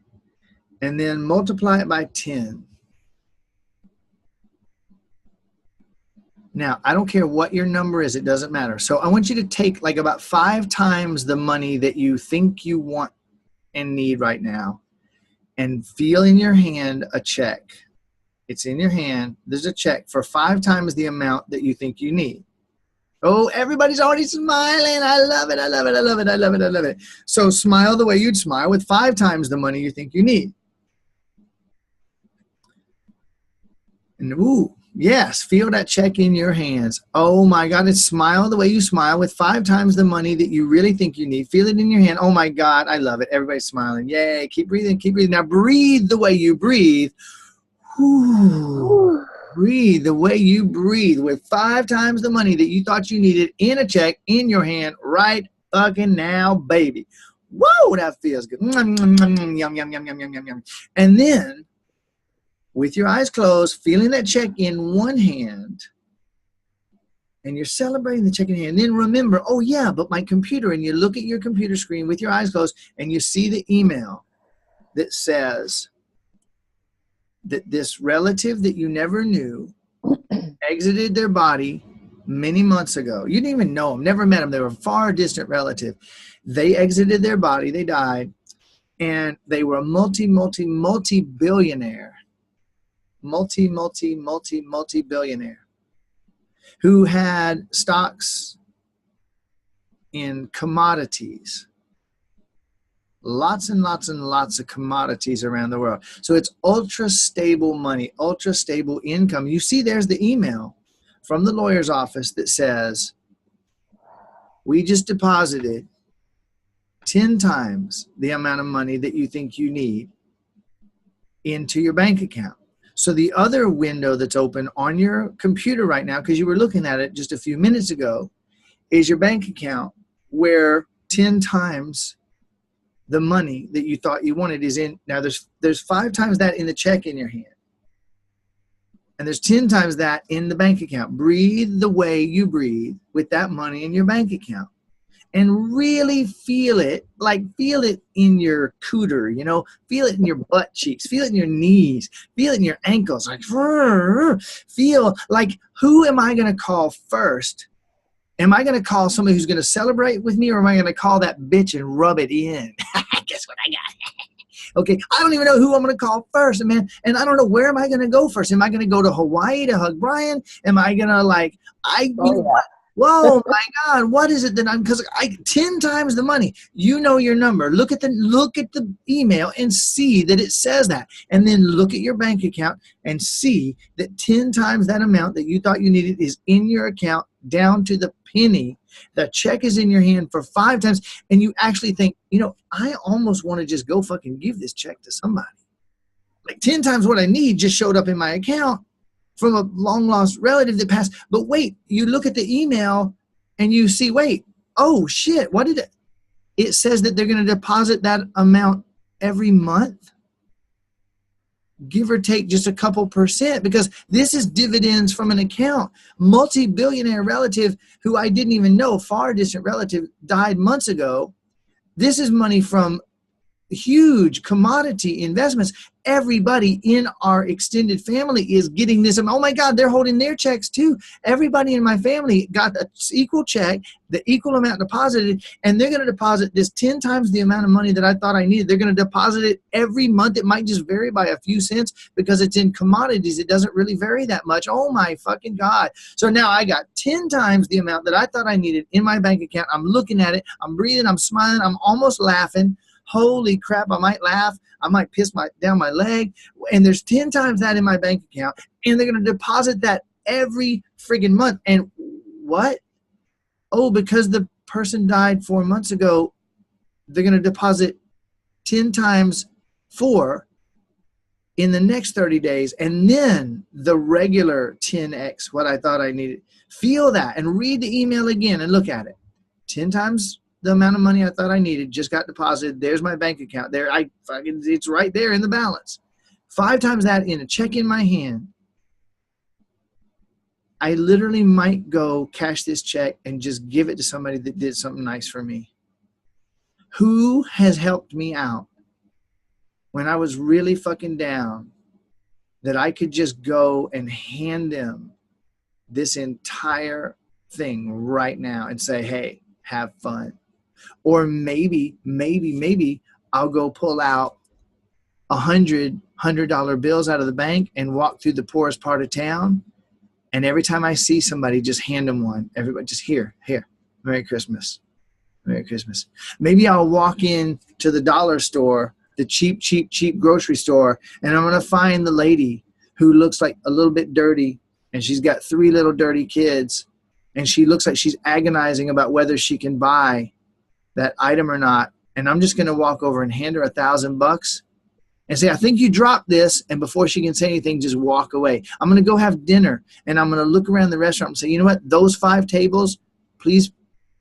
and then multiply it by 10. Now, I don't care what your number is. It doesn't matter. So I want you to take like about 5 times the money that you think you want and need right now and feel in your hand a check. It's in your hand. There's a check for 5 times the amount that you think you need. Oh, everybody's already smiling. I love it. I love it. I love it. I love it. I love it. So smile the way you'd smile with 5 times the money you think you need. And ooh. Yes, feel that check in your hands. Oh my God, it's smile the way you smile with 5 times the money that you really think you need. Feel it in your hand. Oh my God, I love it. Everybody's smiling. Yay, keep breathing, keep breathing. Now breathe the way you breathe. Whew. Breathe the way you breathe with 5 times the money that you thought you needed in a check in your hand right fucking now, baby. Whoa, that feels good. Yum, yum, yum, yum, yum, yum, yum. And then, with your eyes closed, feeling that check in one hand, and you're celebrating the check in hand. And then remember, oh yeah, but my computer, and you look at your computer screen with your eyes closed, and you see the email that says that this relative that you never knew exited their body many months ago. You didn't even know them, never met them. They were a far distant relative. They exited their body, they died, and they were a multi-billionaire. Multi-billionaire who had stocks in commodities, lots and lots and lots of commodities around the world. So it's ultra stable money, ultra stable income. You see, there's the email from the lawyer's office that says, we just deposited 10 times the amount of money that you think you need into your bank account. So the other window that's open on your computer right now, because you were looking at it just a few minutes ago, is your bank account, where 10 times the money that you thought you wanted is in. Now there's 5 times that in the check in your hand. And there's 10 times that in the bank account. Breathe the way you breathe with that money in your bank account. And really feel it, like feel it in your cooter, you know, feel it in your butt cheeks, feel it in your knees, feel it in your ankles, like feel like, who am I going to call first? Am I going to call somebody who's going to celebrate with me, or am I going to call that bitch and rub it in? Guess what I got? Okay, I don't even know who I'm going to call first, man. And I don't know, where am I going to go first? Am I going to go to Hawaii to hug Brian? Am I going to whoa, my God, what is it that because 10 times the money, you know your number. Look at the email and see that it says that. And then look at your bank account and see that 10 times that amount that you thought you needed is in your account down to the penny. The check is in your hand for 5 times. And you actually think, you know, I almost want to just go fucking give this check to somebody. Like 10 times what I need just showed up in my account from a long-lost relative that passed. But wait, you look at the email and you see, wait, oh shit, what did it says that they're going to deposit that amount every month? give or take just a couple percent, because this is dividends from an account. Multi-billionaire relative who I didn't even know, far distant relative, died months ago. This is money from huge commodity investments. Everybody in our extended family is getting this. Oh my God, they're holding their checks too. Everybody in my family got an equal check, the equal amount deposited, and they're going to deposit this 10 times the amount of money that I thought I needed. They're going to deposit it every month. It might just vary by a few cents because it's in commodities. It doesn't really vary that much. Oh my fucking God. So now I got 10 times the amount that I thought I needed in my bank account. I'm looking at it. I'm breathing. I'm smiling. I'm almost laughing. Holy crap, I might laugh. I might piss down my leg. And there's 10 times that in my bank account. And they're going to deposit that every friggin' month. And what? Oh, because the person died 4 months ago, they're going to deposit 10 times 4 in the next 30 days. And then the regular 10x what I thought I needed. Feel that and read the email again and look at it. 10 times the amount of money I thought I needed just got deposited. There's my bank account. There, it's right there in the balance. 5 times that in a check in my hand. I literally might go cash this check and just give it to somebody that did something nice for me. Who has helped me out when I was really fucking down, that I could just go and hand them this entire thing right now and say, hey, have fun. Or maybe I'll go pull out $100 bills out of the bank and walk through the poorest part of town. And every time I see somebody, just hand them one. Everybody just here, Merry Christmas. Merry Christmas. Maybe I'll walk in to the dollar store, the cheap grocery store, and I'm going to find the lady who looks like a little bit dirty, and she's got 3 little dirty kids, and she looks like she's agonizing about whether she can buy that item or not. And I'm just going to walk over and hand her $1,000 and say, I think you dropped this. And before she can say anything, just walk away. I'm going to go have dinner, and I'm going to look around the restaurant and say, you know what? Those 5 tables, please,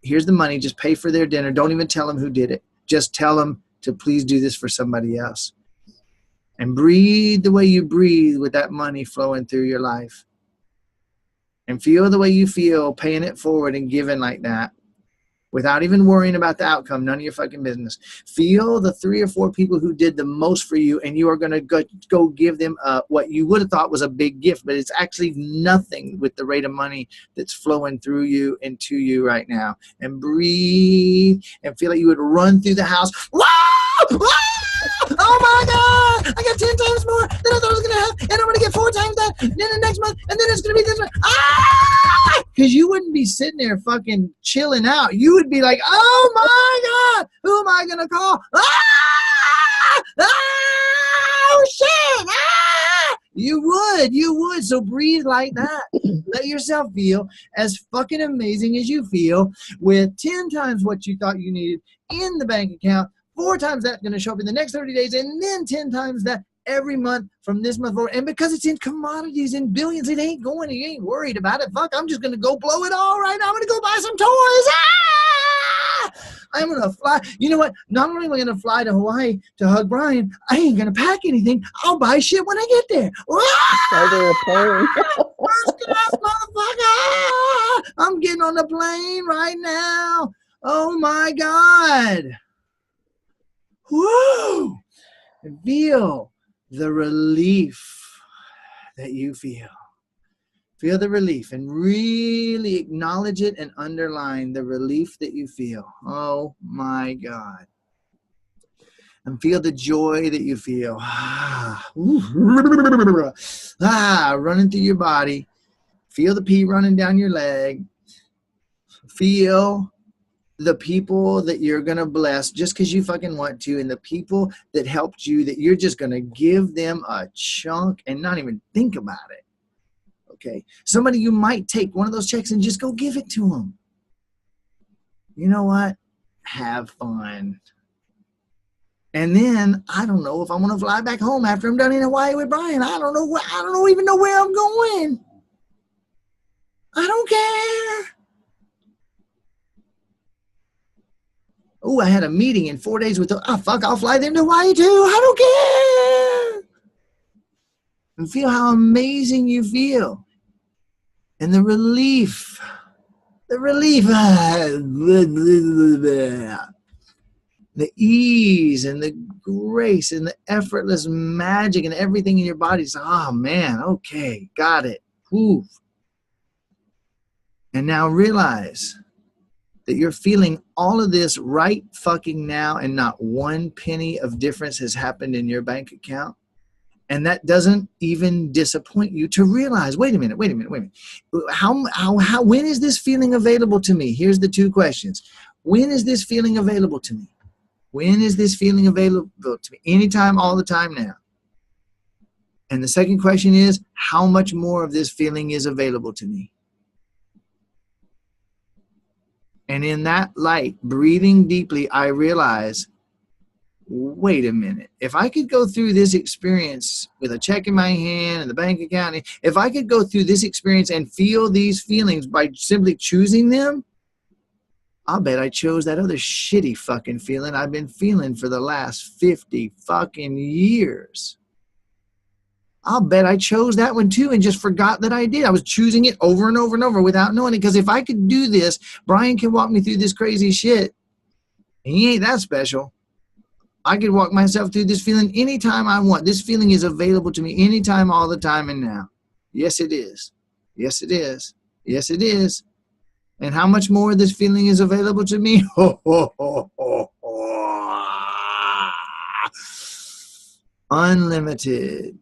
here's the money. Just pay for their dinner. Don't even tell them who did it. Just tell them to please do this for somebody else. And breathe the way you breathe with that money flowing through your life. And feel the way you feel paying it forward and giving like that without even worrying about the outcome. None of your fucking business. Feel the 3 or 4 people who did the most for you, and you are going to go give them what you would have thought was a big gift, but it's actually nothing with the rate of money that's flowing through you and to you right now. And breathe and feel like you would run through the house. Wow! Oh my God! I got 10 times more than I thought I was going to have, and I'm going to get 4 times that then the next month, and then it's going to be this one. Ah! Because you wouldn't be sitting there fucking chilling out. You would be like, oh my God, who am I going to call? Ah! Oh shit! Ah! You would. So breathe like that. Let yourself feel as fucking amazing as you feel with 10 times what you thought you needed in the bank account. 4 times that's going to show up in the next 30 days, and then 10 times that every month from this month forward. And because it's in commodities in billions, it ain't going. You ain't worried about it. Fuck, I'm just going to go blow it all right now. I'm going to go buy some toys. Ah! I'm going to fly. You know what? Not only am I going to fly to Hawaii to hug Brian, I ain't going to pack anything. I'll buy shit when I get there. Charter a plane. First class, motherfucker. I'm getting on the plane right now. Oh, my God. Woo! And feel the relief that you feel. Feel the relief and really acknowledge it and underline the relief that you feel. Oh my God. And feel the joy that you feel. Running through your body. Feel the pee running down your leg. Feel the people that you're going to bless just because you fucking want to, and the people that helped you, that you're just going to give them a chunk and not even think about it. Okay. Somebody you might take one of those checks and just go give it to them. You know what? Have fun. And then I don't know if I want to fly back home after I'm done in Hawaii with Brian. I don't even know where I'm going. I don't care. Oh, I had a meeting in 4 days with fuck, I'll fly them to Hawaii too. I don't care. And feel how amazing you feel. And the relief, the ease and the grace and the effortless magic and everything in your body. It's, oh man, okay, got it. Whew. And now realize that you're feeling all of this right fucking now, and not one penny of difference has happened in your bank account. And that doesn't even disappoint you to realize, wait a minute. How, when is this feeling available to me? Here's the two questions. When is this feeling available to me? When is this feeling available to me? Anytime, all the time now. And the second question is, how much more of this feeling is available to me? And in that light, breathing deeply, I realize, wait a minute. If I could go through this experience with a check in my hand and the bank account, if I could go through this experience and feel these feelings by simply choosing them, I'll bet I chose that other shitty fucking feeling I've been feeling for the last 50 fucking years. I'll bet I chose that one too and just forgot that I did. I was choosing it over and over and over without knowing it. Because if I could do this, Brian can walk me through this crazy shit. He ain't that special. I could walk myself through this feeling anytime I want. This feeling is available to me anytime, all the time, and now. Yes, it is. Yes, it is. Yes, it is. And how much more of this feeling is available to me? Unlimited.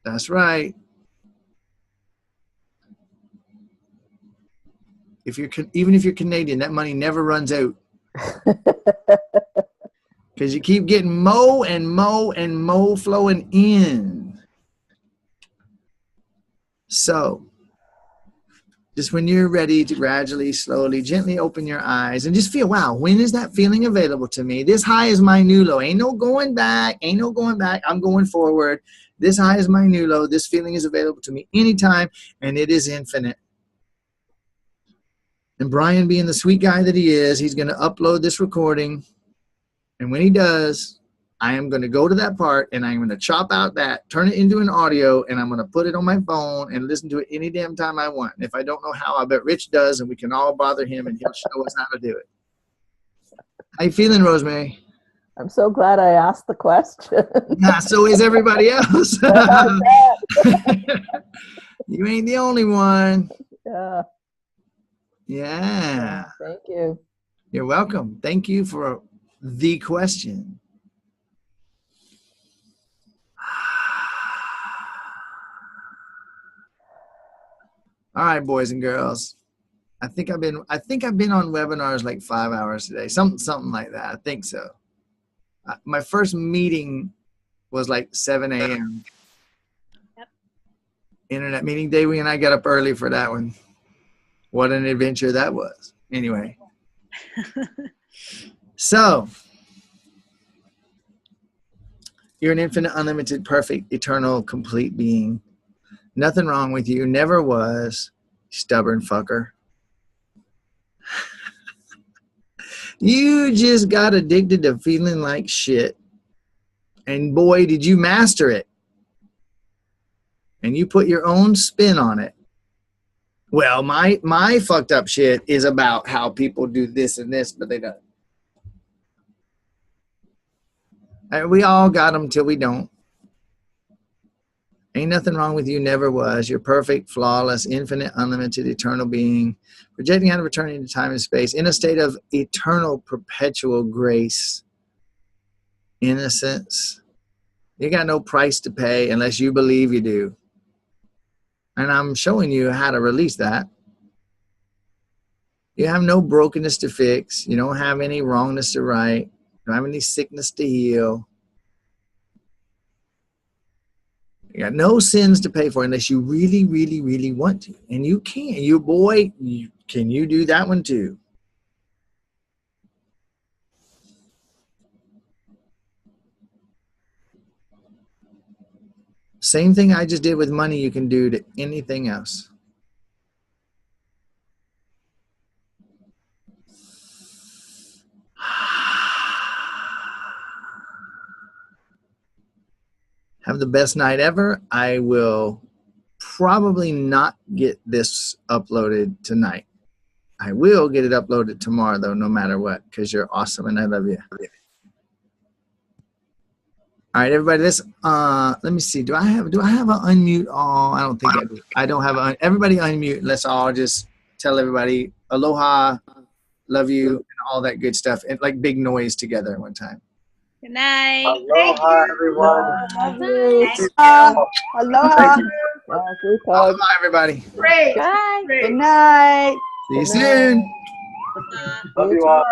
That's right. Even if you're Canadian, that money never runs out. Because you keep getting more and more and more flowing in. So, just when you're ready to gradually, slowly, gently open your eyes and just feel, wow, when is that feeling available to me? This high is my new low. Ain't no going back. Ain't no going back. I'm going forward. This high is my new low. This feeling is available to me anytime, and it is infinite. And Brian, being the sweet guy that he is, he's going to upload this recording. And when he does, I am going to go to that part and I'm going to chop out that, turn it into an audio, and I'm going to put it on my phone and listen to it any damn time I want. And if I don't know how, I bet Rich does, and we can all bother him and he'll show us how to do it. How you feeling, Rosemary? I'm so glad I asked the question. Nah, so is everybody else. You ain't the only one. Yeah. Yeah. Thank you. You're welcome. Thank you for the question. All right, boys and girls. I think I've been on webinars like 5 hours today. Something like that. I think so. My first meeting was like 7 a.m. Yep. Internet meeting day. We and I got up early for that one. What an adventure that was. Anyway. So, you're an infinite, unlimited, perfect, eternal, complete being. Nothing wrong with you. Never was. Stubborn fucker. You just got addicted to feeling like shit. And boy, did you master it. And you put your own spin on it. Well, my fucked up shit is about how people do this and this, but they don't. And we all got them till we don't. Ain't nothing wrong with you, never was. You're perfect, flawless, infinite, unlimited, eternal being, projecting out of eternity into time and space, in a state of eternal, perpetual grace, innocence. You got no price to pay unless you believe you do. And I'm showing you how to release that. You have no brokenness to fix. You don't have any wrongness to right. You don't have any sickness to heal. You got no sins to pay for unless you really, really, really want to. And you can. Can you do that one too? Same thing I just did with money, you can do to anything else. Have the best night ever. I will probably not get this uploaded tonight. I will get it uploaded tomorrow, though, no matter what, because you're awesome and I love you. All right, everybody. Let me see. Do I have an unmute? Oh, I don't think I do. I don't have everybody unmute. Let's all just tell everybody aloha, love you, and all that good stuff, and like big noise together at one time. Good night. Aloha, everyone. Aloha. Aloha, everybody. Great. Bye. Great. Good night. See you soon. Love you all.